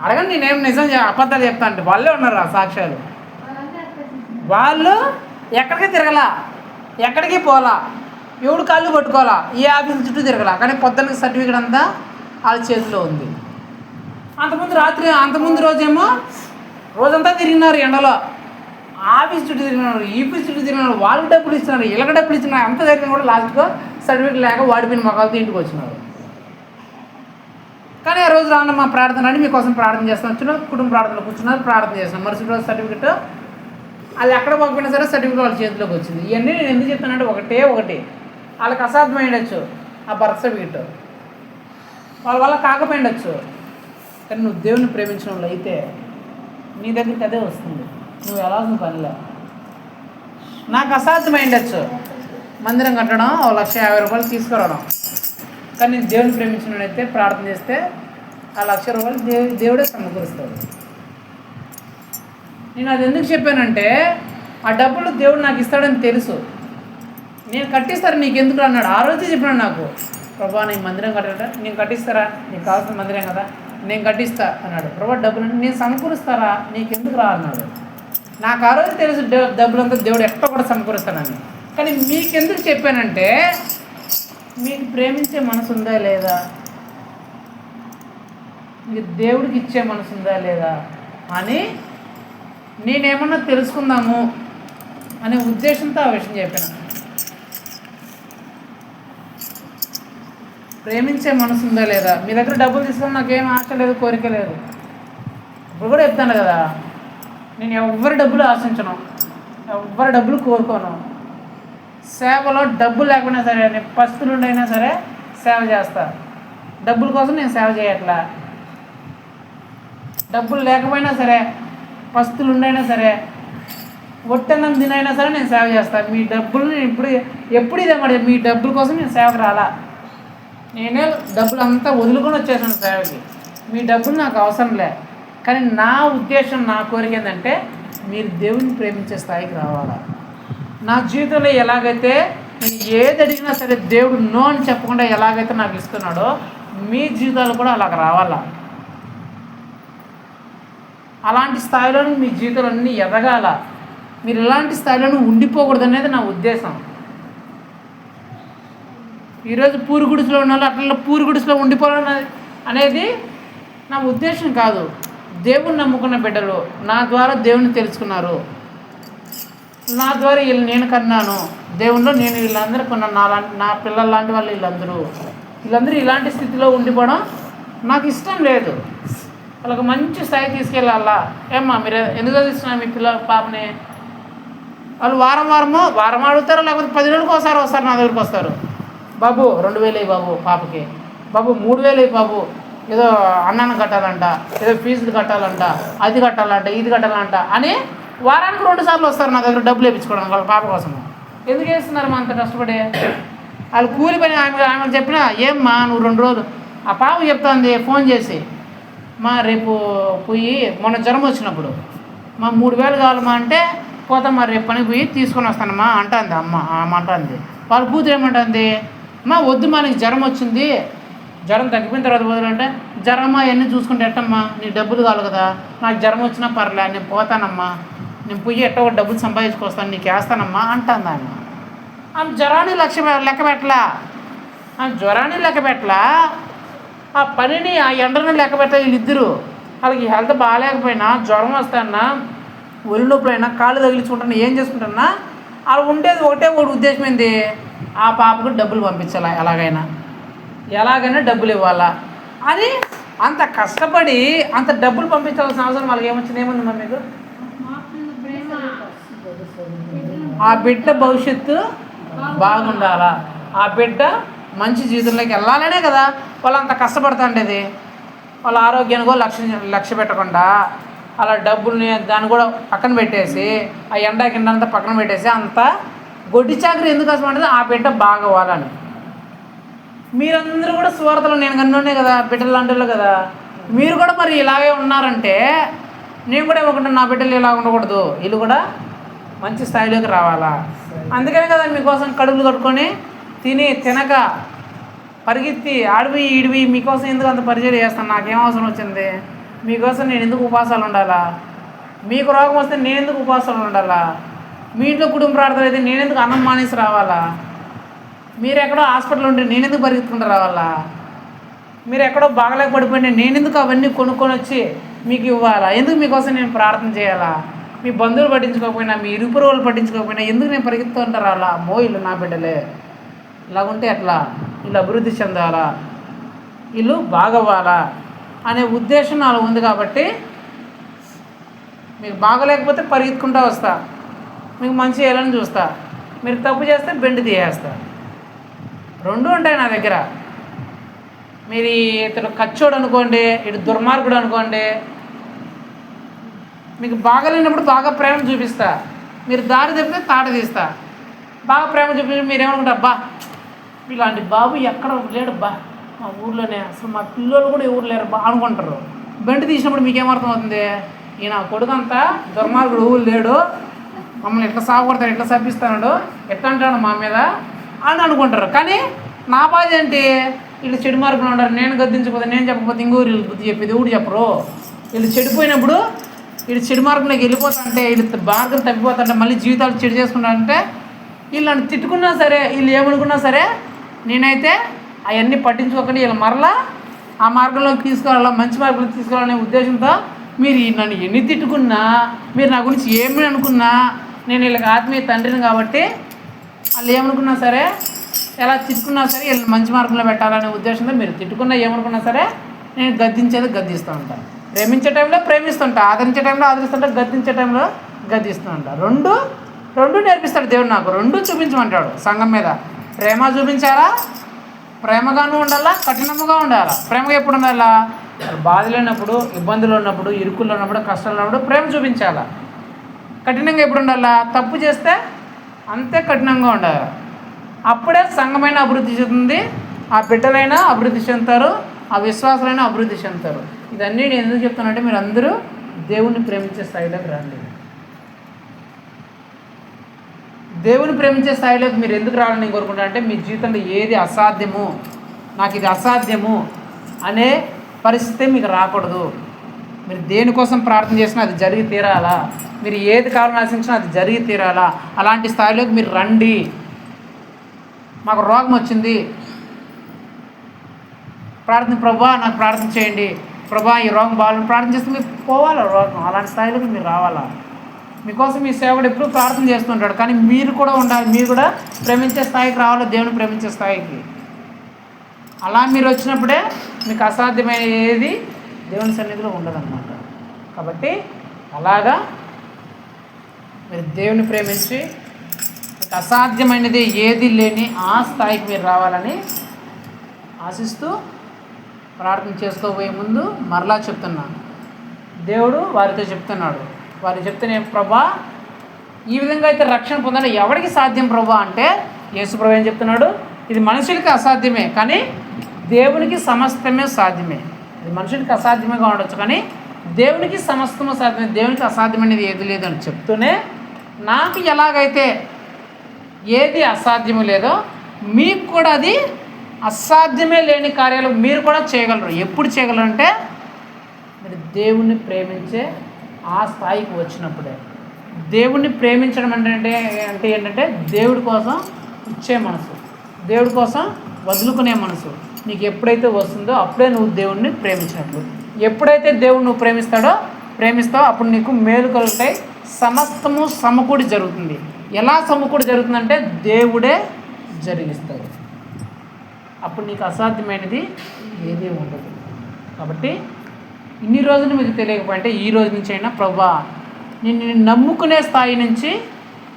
అడగండి, నేనేం నిజం అబద్ధాలు చెప్తా అంటే వాళ్ళే ఉన్నారు ఆ సాక్ష్యాలు. వాళ్ళు ఎక్కడికి తిరగలా, ఎక్కడికి పోలా, ఎవడు కాళ్ళు పట్టుకోవాలా, ఏ ఆఫీస్ చుట్టూ తిరగలా, కానీ పొద్దున్నకి సర్టిఫికేట్ అంతా వాళ్ళ చేతిలో ఉంది. అంతకుముందు రోజేమో రోజంతా తిరిగినారు ఎండలో, ఆఫీస్ చుట్టూ తిరిగినారు, ఈఫీస్ చుట్టూ తిరిగినారు, వాళ్ళకి డబ్బులు ఇస్తున్నారు, వీళ్ళకి డబ్బులు ఇస్తున్నారు, అంత జరిగిన కూడా లాస్ట్గా సర్టిఫికేట్ లేక వాడిపోయిన మొక్కలతో ఇంటికి వచ్చినారు. కానీ ఆ రోజు రాన్న మా ప్రార్థన అని మీకోసం ప్రార్థన చేస్తాను వచ్చినారు, కుటుంబ ప్రార్థనలో కూర్చున్నారు, ప్రార్థన చేస్తున్నాం. మరుసటి రోజు సర్టిఫికేట్ వాళ్ళు ఎక్కడ పోకపోయినా సరే సర్టిఫికేట్ వాళ్ళ చేతిలోకి వచ్చింది. ఇవన్నీ నేను ఎందుకు చెప్తానంటే ఒకటి వాళ్ళకి అసాధ్యమైండొచ్చు ఆ బర్త్ సర్టిఫికేట్, వాళ్ళ వల్ల కాకపోయిండొచ్చు, కానీ నువ్వు దేవుని ప్రేమించడం వల్ల అయితే నీ దగ్గరికి అదే వస్తుంది. నువ్వు వెళ్ళాల్సిన పనిలే. నాకు అసాధ్యమైండొచ్చు మందిరం కట్టడం, 1,50,000 రూపాయలు తీసుకురావడం, కానీ నేను దేవుని ప్రేమించినైతే ప్రార్థన చేస్తే ఆ 1,00,000 రూపాయలు దేవుడే సమకూరుస్తాడు. నేను అది ఎందుకు చెప్పానంటే, ఆ డబ్బులు దేవుడు నాకు ఇస్తాడని తెలుసు. నేను కట్టిస్తాను నీకు ఎందుకు అన్నాడు. ఆ రోజే చెప్పినాడు నాకు, ప్రభా నేను మందిరం కట్టాడ, నేను కట్టిస్తారా, నీకు కావాల్సిన మందిరం కదా నేను కట్టిస్తా అన్నాడు. ప్రభా డబ్బులు నేను సమకూరుస్తారా, నీకెందుకు రా అన్నాడు. నాకు ఆ రోజు తెలుసు డబ్బులంతా దేవుడు ఎక్కడ కూడా సమకూరుస్తానని. కానీ మీకెందుకు చెప్పానంటే, మీకు ప్రేమించే మనసు ఉందా లేదా? మీరు దేవుడికి ఇచ్చే మనసు ఉందా లేదా అని నేనేమన్నా తెలుసుకుందాము అనే ఉద్దేశంతో ఆ విషయం చెప్పాను. ప్రేమించే మనసు ఉందా లేదా? మీ దగ్గర డబ్బులు తీసుకొని నాకేం ఆశ లేదు, కోరిక లేదు. ఇప్పుడు కూడా చెప్తాను కదా, నేను ఎవ్వరి డబ్బులు ఆశించను, ఎవ్వరి డబ్బులు కోరుకోను. సేవలో డబ్బులు లేకపోయినా సరే, నేను పస్తులుండైనా సరే సేవ చేస్తా. డబ్బుల కోసం నేను సేవ చేయట్లా. డబ్బులు లేకపోయినా సరే, పస్తులుండైనా సరే, ఒట్టన్నం తినైనా సరే నేను సేవ చేస్తాను. మీ డబ్బులు నేను ఎప్పుడు ఇదే మరి, మీ డబ్బుల కోసం నేను సేవకు రాలా. నేనే డబ్బులు అంతా వదులుకొని వచ్చేసాను సేవకి. మీ డబ్బులు నాకు అవసరం లే. కానీ నా ఉద్దేశం, నా కోరిక ఏంటంటే మీరు దేవుని ప్రేమించే స్థాయికి రావాలా. నా జీవితంలో ఎలాగైతే నేను ఏది అడిగినా సరే దేవుడు నో అని చెప్పకుండా ఎలాగైతే నాకు ఇస్తున్నాడో, మీ జీవితాలు కూడా అలాగ రావాలా. అలాంటి స్థాయిలో మీ జీవితాలు అన్నీ ఎదగాల. మీరు ఇలాంటి స్థాయిలో ఉండిపోకూడదు అనేది నా ఉద్దేశం. ఈరోజు పూరి గుడిసెలో ఉన్న వాళ్ళు అట్లా పూరి గుడిసెలో ఉండిపోవాలని అనేది నా ఉద్దేశం కాదు. దేవుని నమ్ముకున్న బిడ్డలు నా ద్వారా దేవుని తెలుసుకున్నారు. నా ద్వారా వీళ్ళు నేను కన్నాను. దేవుణ్ణిలో నేను వీళ్ళందరూ కొన్నాను. నా పిల్లల లాంటి వాళ్ళు వీళ్ళందరూ ఇలాంటి స్థితిలో ఉండిపోవడం నాకు ఇష్టం లేదు. వాళ్ళకి మంచి స్థాయి తీసుకెళ్ళాలా. ఏమ్మా మీరు ఎందుకు చదివిస్తున్నారు మీ పాపని? వాళ్ళు వారం అడుగుతారు, లేకపోతే 10 రోజులకు ఒకసారి వస్తారు, నా దగ్గరికి వస్తారు. బాబు 2000 అయ్యి బాబు పాపకి, బాబు 3000 అయ్యి బాబు, ఏదో అన్నాన్ని కట్టాలంట, ఏదో ఫీజులు కట్టాలంట, అది కట్టాలంట, ఇది కట్టాలంట అని వారానికి 2 సార్లు వస్తారు నా దగ్గర డబ్బులు వేయించుకోవడం వాళ్ళ పాప కోసం. ఎందుకు వేస్తున్నారు మా అంత కష్టపడి? వాళ్ళు కూలి పని ఆమె చెప్పినా, ఏమ్మా నువ్వు 2 రోజులు ఆ పాప చెప్తుంది ఫోన్ చేసి, మా రేపు పోయి మొన్న జ్వరం వచ్చినప్పుడు మా 3000 కావాలమ్మా అంటే, పోతామ్మా రేపు పనికి పోయి తీసుకొని వస్తానమ్మా అంటుంది అమ్మ అంటుంది. వాళ్ళ కూతురు ఏమంటుంది, మా వద్దు మా నీకు జ్వరం వచ్చింది, జ్వరం తగ్గిపోయిన తర్వాత వదలంటే, జ్వరమ్మా అవన్నీ చూసుకుంటే ఎట్టమ్మా, నీకు డబ్బులు కావాలి కదా, నాకు జ్వరం వచ్చినా పర్లే నేను పోతానమ్మా, నేను పోయి ఎట్టో డబ్బులు సంపాదించుకొస్తాను నీకు వేస్తానమ్మా అంటుంది ఆమె. ఆమె జ్వరాన్ని లెక్క పెట్టలా, ఆమె జ్వరాన్ని లెక్క పెట్టలా, ఆ పనిని ఆ ఎండను లెక్క పెట్టా. వీళ్ళిద్దరూ వాళ్ళకి హెల్త్ బాగాలేకపోయినా, జ్వరం వస్తానా, ఒళ్ళు నొప్పులైనా, కాళ్ళు తగిలించుకుంటున్నా, ఏం చేసుకుంటున్నా వాళ్ళు ఉండేది ఒకటే ఉద్దేశం ఏంది, ఆ పాపకు డబ్బులు పంపించాలా, ఎలాగైనా డబ్బులు ఇవ్వాలా అని అంత కష్టపడి అంత డబ్బులు పంపించాల్సిన అవసరం వాళ్ళకి ఏమొచ్చింది? ఏముంది మా మీకు? ఆ బిడ్డ భవిష్యత్తు బాగుండాలా, ఆ బిడ్డ మంచి జీవితంలోకి వెళ్ళాలనే కదా వాళ్ళు అంత కష్టపడుతుండేది. వాళ్ళ ఆరోగ్యాన్ని కూడా లక్ష్య పెట్టకుండా అలా డబ్బుల్ని దాన్ని కూడా పక్కన పెట్టేసి, ఆ ఎండాకిండంతా పక్కన పెట్టేసి అంత గొడ్డి చాకరీ ఎందుకు కష్టపడుతుంది? ఆ బిడ్డ బాగవ్వాలని. మీరందరూ కూడా స్వార్థలు నేను కన్నునే కదా, బిడ్డలు లాంటి కదా. మీరు కూడా మరి ఇలాగే ఉన్నారంటే నేను కూడా ఇవ్వకుండా నా బిడ్డలు ఇలా ఉండకూడదు, వీళ్ళు కూడా మంచి స్థాయిలోకి రావాలా. అందుకనే కదా మీకోసం కడుపులు కట్టుకొని తినక పరిగెత్తి ఆడివి ఈడివి మీకోసం ఎందుకు అంత పరిచయం చేస్తాను? నాకేం అవసరం వచ్చింది? మీకోసం నేను ఎందుకు ఉపవాసాలు ఉండాలా? మీకు రోగం వస్తే నేను ఎందుకు ఉపవాసాలు ఉండాలా? మీ ఇంట్లో కుటుంబ ప్రార్థన అయితే నేను ఎందుకు అన్నం మానేసి రావాలా? మీరు ఎక్కడో హాస్పిటల్ ఉంటే నేను ఎందుకు పరిగెత్తుకుంటూ రావాలా? మీరు ఎక్కడో బాగలేక పడిపోయినా నేను ఎందుకు అవన్నీ కొనుక్కొని వచ్చి మీకు ఇవ్వాలా? ఎందుకు మీకోసం నేను ప్రార్థన చేయాలా? మీ బంధువులు పట్టించుకోకపోయినా, మీ ఇరుపు రోజులు పట్టించుకోకపోయినా ఎందుకు నేను పరిగెత్తుకుంటూ రావాలా? అమ్మో వీళ్ళు నా బిడ్డలే, ఇలాగుంటే ఎట్లా, వీళ్ళు అభివృద్ధి చెందాలా, వీళ్ళు బాగవ్వాలా అనే ఉద్దేశం నాలో ఉంది. కాబట్టి మీకు బాగలేకపోతే పరిగెత్తుకుంటూ వస్తా, మీకు మంచి చేయాలని చూస్తా. మీరు తప్పు చేస్తే బెండు తీయేస్తా. 2 ఉంటాయి నా దగ్గర. మీరు ఇతడు కచ్చోడు అనుకోండి, ఇటు దుర్మార్గుడు అనుకోండి. మీకు బాగలేనప్పుడు బాగా ప్రేమ చూపిస్తా, మీరు దారి తప్పితే తాట తీస్తా. బాగా ప్రేమ చూపించి మీరేమనుకుంటారు, బా ఇలాంటి బాబు ఎక్కడ లేడు బా మా ఊర్లోనే, అసలు మా పిల్లలు కూడా ఎవరు లేరు బా అనుకుంటారు. బెండు తీసినప్పుడు మీకేమర్థం అవుతుంది? ఈయన కొడుకు అంతా దుర్మార్గుడు, ఊరు లేడు, మమ్మల్ని ఎట్లా సాగుపడతాడు, ఎట్లా సప్పిస్తాడు, ఎట్లా అంటాడు మా మీద అని అనుకుంటారు. కానీ నా బాధ ఏంటి, వీళ్ళు చెడు మార్గంలో ఉంటారు. నేను గద్దించకపోతే, నేను చెప్పకపోతే ఇంకోరు వీళ్ళు బుద్ధి చెప్పేది ఊడు చెప్పరు. వీళ్ళు చెడిపోయినప్పుడు వీళ్ళు చెడు మార్గంలోకి వెళ్ళిపోతాంటే, వీళ్ళు మార్గం తప్పిపోతాంటే, మళ్ళీ జీవితాలు చెడు చేసుకుంటారంటే, వీళ్ళు నన్ను తిట్టుకున్నా సరే, వీళ్ళు ఏమనుకున్నా సరే నేనైతే అవన్నీ పట్టించుకోకుండా వీళ్ళు మరలా ఆ మార్గంలోకి తీసుకురావాలా, మంచి మార్గంలోకి తీసుకురావాలనే ఉద్దేశంతో మీరు నన్ను ఎన్ని తిట్టుకున్నా, మీరు నా గురించి ఏమి అనుకున్నా, నేను వీళ్ళకి ఆత్మీయ తండ్రిని కాబట్టి వాళ్ళు ఏమనుకున్నా సరే, ఎలా తిట్టుకున్నా సరే వీళ్ళని మంచి మార్గంలో పెట్టాలనే ఉద్దేశంతో మీరు తిట్టుకున్నా ఏమనుకున్నా సరే నేను గద్దించేది గద్దిస్తూ ఉంటాను. ప్రేమించే టైంలో ప్రేమిస్తుంటా, ఆదరించే టైంలో ఆదరిస్తుంటా, గద్దించే టైంలో గద్దిస్తూ ఉంటా. రెండు నేర్పిస్తాడు దేవుడు నాకు. రెండు చూపించమంటాడు సంఘం మీద. ప్రేమ చూపించాలా, ప్రేమగాను ఉండాలా, కఠినముగా ఉండాలా. ప్రేమగా ఎప్పుడు ఉండాలా? బాధలు ఉన్నప్పుడు, ఇబ్బందులు ఉన్నప్పుడు, ఇరుకుల్లో ఉన్నప్పుడు, కష్టాలు ఉన్నప్పుడు ప్రేమ చూపించాలా. కఠినంగా ఎప్పుడు ఉండాలా? తప్పు చేస్తే అంతే కఠినంగా ఉండాలి. అప్పుడే సంఘమైన అభివృద్ధి చెందుతుంది, ఆ బిడ్డలైనా అభివృద్ధి చెందుతారు, ఆ విశ్వాసాలైనా అభివృద్ధి చెందుతారు. ఇదన్నీ నేను ఎందుకు చెప్తానంటే మీరు అందరూ దేవుణ్ణి ప్రేమించే స్థాయిలోకి రండి. దేవుని ప్రేమించే స్థాయిలోకి మీరు ఎందుకు రావాలని కోరుకుంటా అంటే మీ జీవితంలో ఏది అసాధ్యము, నాకు ఇది అసాధ్యము అనే పరిస్థితి మీకు రాకూడదు. మీరు దేనికోసం ప్రార్థన చేసినా అది జరిగి తీరాలా, మీరు ఏది కావాలని ఆశించినా అది జరిగి తీరాలా. అలాంటి స్థాయిలోకి మీరు రండి. మాకు రోగం వచ్చింది, ప్రార్థన ప్రభా నాకు ప్రార్థన చేయండి, ప్రభా ఈ రోగం బాగాలని ప్రార్థన చేస్తే మీరు పోవాలా రోగం. అలాంటి స్థాయిలోకి మీరు రావాలా. మీకోసం మీ సేవకుడు ఎప్పుడు ప్రార్థన చేస్తుంటాడు, కానీ మీరు కూడా ఉండాలి. మీరు కూడా ప్రేమించే స్థాయికి రావాలి, దేవుని ప్రేమించే స్థాయికి. అలా మీరు వచ్చినప్పుడే మీకు అసాధ్యమైన ఏది దేవుని సన్నిధిలో ఉండదన్నమాట. కాబట్టి అలాగా మీరు దేవుని ప్రేమించి మీకు అసాధ్యమైనది ఏది లేని ఆ స్థాయికి మీరు రావాలని ఆశిస్తూ ప్రార్థన చేస్తూ పోయే ముందు మరలా చెప్తున్నాను, దేవుడు వారితో చెప్తున్నాడు. వారు చెప్తే నేను ప్రభా ఈ విధంగా అయితే రక్షణ పొందాలి ఎవరికి సాధ్యం ప్రభా అంటే, యేసు ప్రభు ఏం చెప్తున్నాడు? ఇది మనుషులకి అసాధ్యమే కానీ దేవునికి సమస్తమే సాధ్యమే. ఇది మనుషులకి అసాధ్యమేగా ఉండొచ్చు కానీ దేవునికి సమస్తము సాధ్యమే. దేవునికి అసాధ్యమైనది ఏది లేదని చెప్తూనే నాకు ఎలాగైతే ఏది అసాధ్యము లేదో మీకు కూడా అది అసాధ్యమే లేని కార్యాలు మీరు కూడా చేయగలరు. ఎప్పుడు చేయగలరు అంటే మీరు దేవుణ్ణి ప్రేమించే ఆ స్థాయికి వచ్చినప్పుడే. దేవుణ్ణి ప్రేమించడం అంటే ఏంటంటే దేవుడి కోసం ఇచ్చే మనసు, దేవుడి కోసం వదులుకునే మనసు నీకు ఎప్పుడైతే వస్తుందో అప్పుడే నువ్వు దేవుణ్ణి ప్రేమించినట్లు. ఎప్పుడైతే దేవుడు నువ్వు ప్రేమిస్తావో అప్పుడు నీకు మేలు కలుగుతాయి, సమస్తము సమకూడి జరుగుతుంది. ఎలా సమకూడి జరుగుతుందంటే దేవుడే జరిగిస్తాడు. అప్పుడు నీకు అసాధ్యమైనది ఏదీ ఉండదు. కాబట్టి ఇన్ని రోజులు మీకు తెలియకపోతే ఈ రోజు నుంచి అయినా ప్రభా నిన్ను నమ్ముకునే స్థాయి నుంచి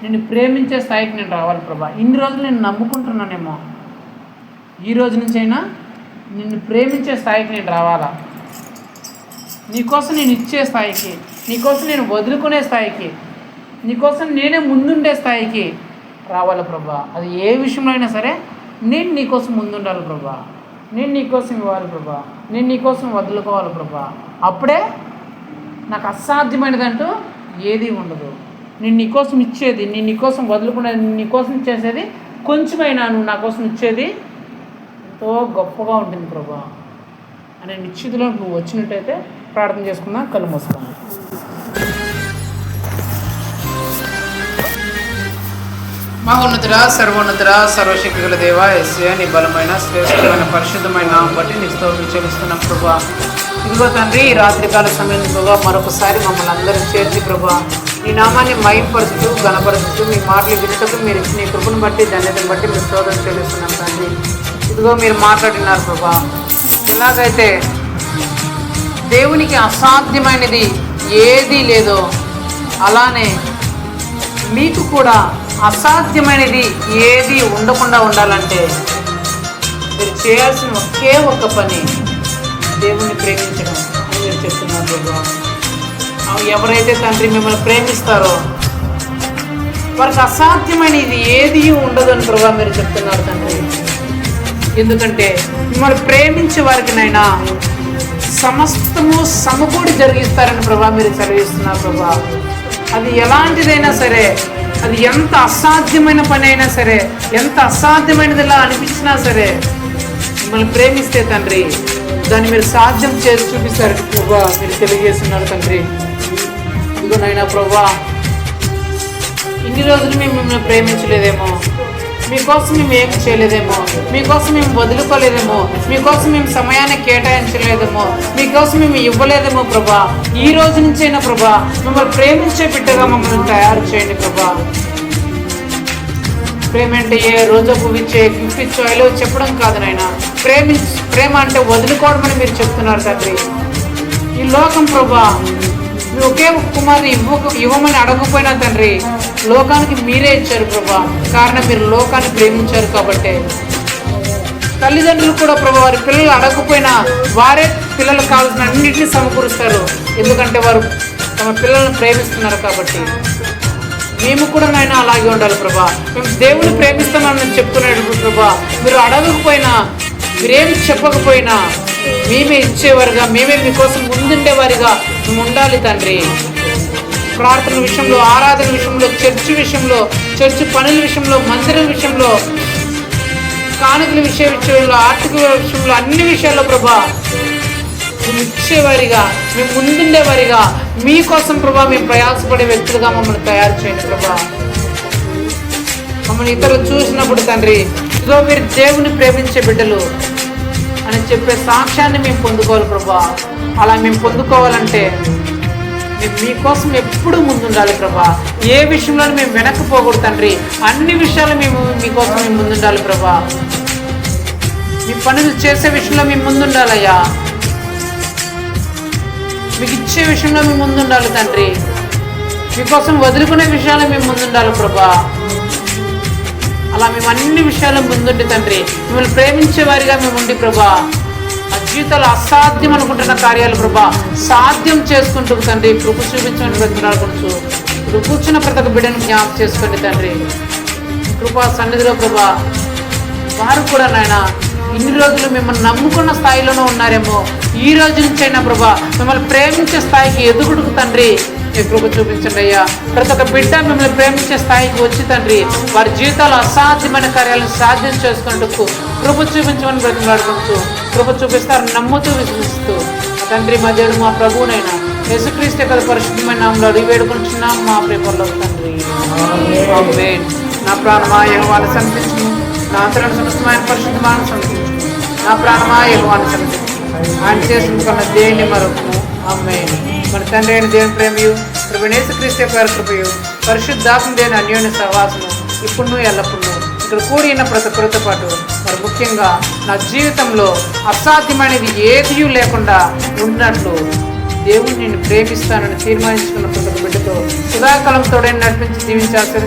నిన్ను ప్రేమించే స్థాయికి నేను రావాలి ప్రభా. ఇన్ని రోజులు నేను నమ్ముకుంటున్నానేమో, ఈ రోజు నుంచి అయినా నిన్ను ప్రేమించే స్థాయికి నేను రావాలా. నీకోసం నేను ఇచ్చే స్థాయికి, నీకోసం నేను వదులుకునే స్థాయికి, నీకోసం నేనే ముందుండే స్థాయికి రావాలి ప్రభా. అది ఏ విషయంలో అయినా సరే నేను నీకోసం ముందుండాలి ప్రభా, నేను నీకోసం ఇవ్వాలి ప్రభా, నేను నీకోసం వదులుకోవాలి ప్రభా. అప్పుడే నాకు అసాధ్యమైనదంటూ ఏదీ ఉండదు. నేను నీకోసం ఇచ్చేది, నేను నీకోసం వదులుకునేది, నీకోసం చేసేది కొంచెమైనా నువ్వు నా కోసం ఇచ్చేది ఎంతో గొప్పగా ఉంటుంది ప్రభా అనే నిశ్చితిలో నువ్వు వచ్చినట్టయితే ప్రార్థన చేసుకుందాం. కళ్ళు మూసుకుందాం. మహోన్నతుడా, సర్వోన్నతుడా, సర్వశక్తి గల దేవా యేసయ్యా, నీ బలమైన శ్రేష్టమైన పరిశుద్ధమైన నామం బట్టి నీ స్తోత్రం చెల్లిస్తున్నాం ప్రభా. ఇదిగో తండ్రి, ఈ రాత్రికాల సమయం ప్రభా మరొకసారి మమ్మల్ని అందరూ చేర్చి ప్రభా ఈ నామాన్ని మహింపరుస్తూ ఘనపరుస్తూ మీ మాటలు వినటకు మీరు ఇచ్చిన ఈ కృపను బట్టి ధన్యతను బట్టి మీ స్తోత్రం చెల్లిస్తున్నాం తండ్రి. ఇదిగో మీరు మాట్లాడినారు ప్రభా, ఎలాగైతే దేవునికి అసాధ్యమైనది ఏదీ లేదో అలానే మీకు కూడా అసాధ్యమైనది ఏది ఉండకుండా ఉండాలంటే మీరు చేయాల్సిన ఒకే ఒక్క పని దేవుణ్ణి ప్రేమించడం అని మీరు చెప్తున్నారు ప్రభా. ఎవరైతే తండ్రి మిమ్మల్ని ప్రేమిస్తారో వారికి అసాధ్యమైనది ఏది ఉండదు అని ప్రభా మీరు చెప్తున్నారు తండ్రి. ఎందుకంటే మిమ్మల్ని ప్రేమించే వారికినైనా సమస్తము సమకూడి జరిగిస్తారని ప్రభా మీరు సెలవిస్తున్నారు ప్రభా. అది ఎలాంటిదైనా సరే, అది ఎంత అసాధ్యమైన పని అయినా సరే, ఎంత అసాధ్యమైనదిలా అనిపించినా సరే మిమ్మల్ని ప్రేమిస్తే తండ్రి దాన్ని మీరు సాధ్యం చేసి చూపిస్తారు ప్రభా మీరు తెలియజేస్తున్నారు తండ్రి. ఇదిగోనైనా ప్రభా ఇన్ని రోజులు మేము మిమ్మల్ని ప్రేమించలేదేమో, మీకోసం మేము ఏం చేయలేదేమో, మీకోసం మేము వదులుకోలేదేమో, మీకోసం మేము సమయాన్ని కేటాయించలేదేమో, మీకోసం మేము ఇవ్వలేదేమో ప్రభా. ఈ రోజు నుంచైనా ప్రభా మిమ్మల్ని ప్రేమించే బిడ్డగా మమ్మల్ని తయారు చేయండి ప్రభా. ప్రేమ అంటే ఏ రోజు పువ్వు ఇచ్చే గిఫ్ట్ ఇచ్చో ఐలో చెప్పడం కాదు నాయన. ప్రేమ అంటే వదులుకోవడం అని మీరు చెప్తున్నారు తండ్రి. ఈ లోకం ప్రభా మీరు ఒకే కుమారుని ఇవ్వమని అడగకపోయినా తండ్రి, లోకానికి మీరే ఇచ్చారు ప్రభా. కారణం మీరు లోకాన్ని ప్రేమించారు కాబట్టి. తల్లిదండ్రులు కూడా ప్రభా వారి పిల్లలు అడగకపోయినా వారే పిల్లలకు కావాల్సిన అన్నింటినీ సమకూరుస్తారు. ఎందుకంటే వారు తమ పిల్లలను ప్రేమిస్తున్నారు కాబట్టి. మేము కూడా నాయన అలాగే ఉండాలి ప్రభా. మేము దేవుని ప్రేమిస్తున్నామని చెప్తున్నప్పుడు ప్రభా మీరు అడగకపోయినా, మీరేమి చెప్పకపోయినా మేమే ఇచ్చేవారుగా, మేమే మీకోసం ముందుండేవారిగా మేము ఉండాలి తండ్రి. ప్రార్థన విషయంలో, ఆరాధన విషయంలో, చర్చి విషయంలో, చర్చి పనుల విషయంలో, మందిరం విషయంలో, కానుకల విషయంలో, ఆర్థిక విషయంలో, అన్ని విషయాల్లో ప్రభా మేము ఇచ్చేవారిగా, మేము ముందుండేవారిగా, మీకోసం ప్రభా మేము ప్రయాసపడే వ్యక్తులుగా మమ్మల్ని తయారు చేయండి ప్రభా. మమ్మల్ని ఇతరులు చూసినప్పుడు తండ్రి ఇదిగో మీరు దేవుని ప్రేమించే బిడ్డలు అని చెప్పే సాక్ష్యాన్ని మేము పొందుకోవాలి ప్రభా. అలా మేము పొందుకోవాలంటే మేము మీకోసం ఎప్పుడూ ముందుండాలి ప్రభా. ఏ విషయంలో మేము వెనక్కిపోకూడదు తండ్రి. అన్ని విషయాలు మీకోసం మేము ముందుండాలి ప్రభా. మీ పనులు చేసే విషయంలో మేము ముందుండాలయ్యా. మీకు ఇచ్చే విషయంలో మేము ముందుండాలి తండ్రి. మీకోసం వదులుకునే విషయాలు మేము ముందుండాలి ప్రభా. అలా మేము అన్ని విషయాలు ముందుండి తండ్రి మిమ్మల్ని ప్రేమించే వారిగా మేము ఉండి ప్రభా. ఆ జీవితాలు అసాధ్యం అనుకుంటున్న కార్యాలు ప్రభా సాధ్యం చేసుకుంటూ తండ్రి కృప చూపించమని బ్రతిలాడుకుంటూ ఇప్పుడు కూర్చున్న ప్రతి ఒక్క బిడ్డను జ్ఞాపకం చేసుకోండి తండ్రి. కృపా సన్నిధిలో ప్రభా వారు కూడా నాయన ఇన్ని రోజులు మిమ్మల్ని నమ్ముకున్న స్థాయిలోనూ ఉన్నారేమో, ఈ రోజు నుంచైనా ప్రభా మిమ్మల్ని ప్రేమించే స్థాయికి ఎదుగుడుకు తండ్రి మీ కృప చూపించండి అయ్యా. ప్రతి ఒక్క బిడ్డ మిమ్మల్ని ప్రేమించే స్థాయికి వచ్చి తండ్రి వారి జీవితాలు అసాధ్యమైన కార్యాలను సాధ్యం చేసుకున్నట్టుకు కృప చూపించమని బ్రతిలాడుకుంటూ కృప చూపిస్తారు నమ్ముతూ విశ్వసిస్తూ తండ్రి మా దేవుడు మా ప్రభువునైనా యేసుక్రీస్తు యొక్క పరిశుద్ధమైన నామములో అడిగి వేడుకుంటున్నాం మా ప్రేమలో తండ్రి. ఆమేన్. నా ప్రాణమా యెహోవాను సన్నిధించుము, నా అంతరంగ సమస్తమైన పరిశుద్ధమాను సన్నిధించుము. నా ప్రాణమా యెహోవాను సన్నిధించుము, ఆయన చేసుకున్న దేన్ని మరొకము. ఆమేన్. మన తండ్రి అయిన దేవుని ప్రేమయు ప్రభువైన యేసుక్రీస్తు యొక్క కృపయు పరిశుద్ధాత్మ దేవుని అన్యోన్య సహవాసము ఇప్పుడు ఎల్లప్పుడూ ఇక్కడ కూడి ఉన్న ప్రతి ఒక్కరితో పాటు మరి ముఖ్యంగా నా జీవితంలో అసాధ్యమైనది ఏదీ లేకుండా ఉన్నట్లు దేవుని నేను ప్రేమిస్తానని తీర్మానించుకున్న ప్రతి ఒక్క బిడ్డతో సదాకాలం తోడైన నడిపించి జీవించాల్సిన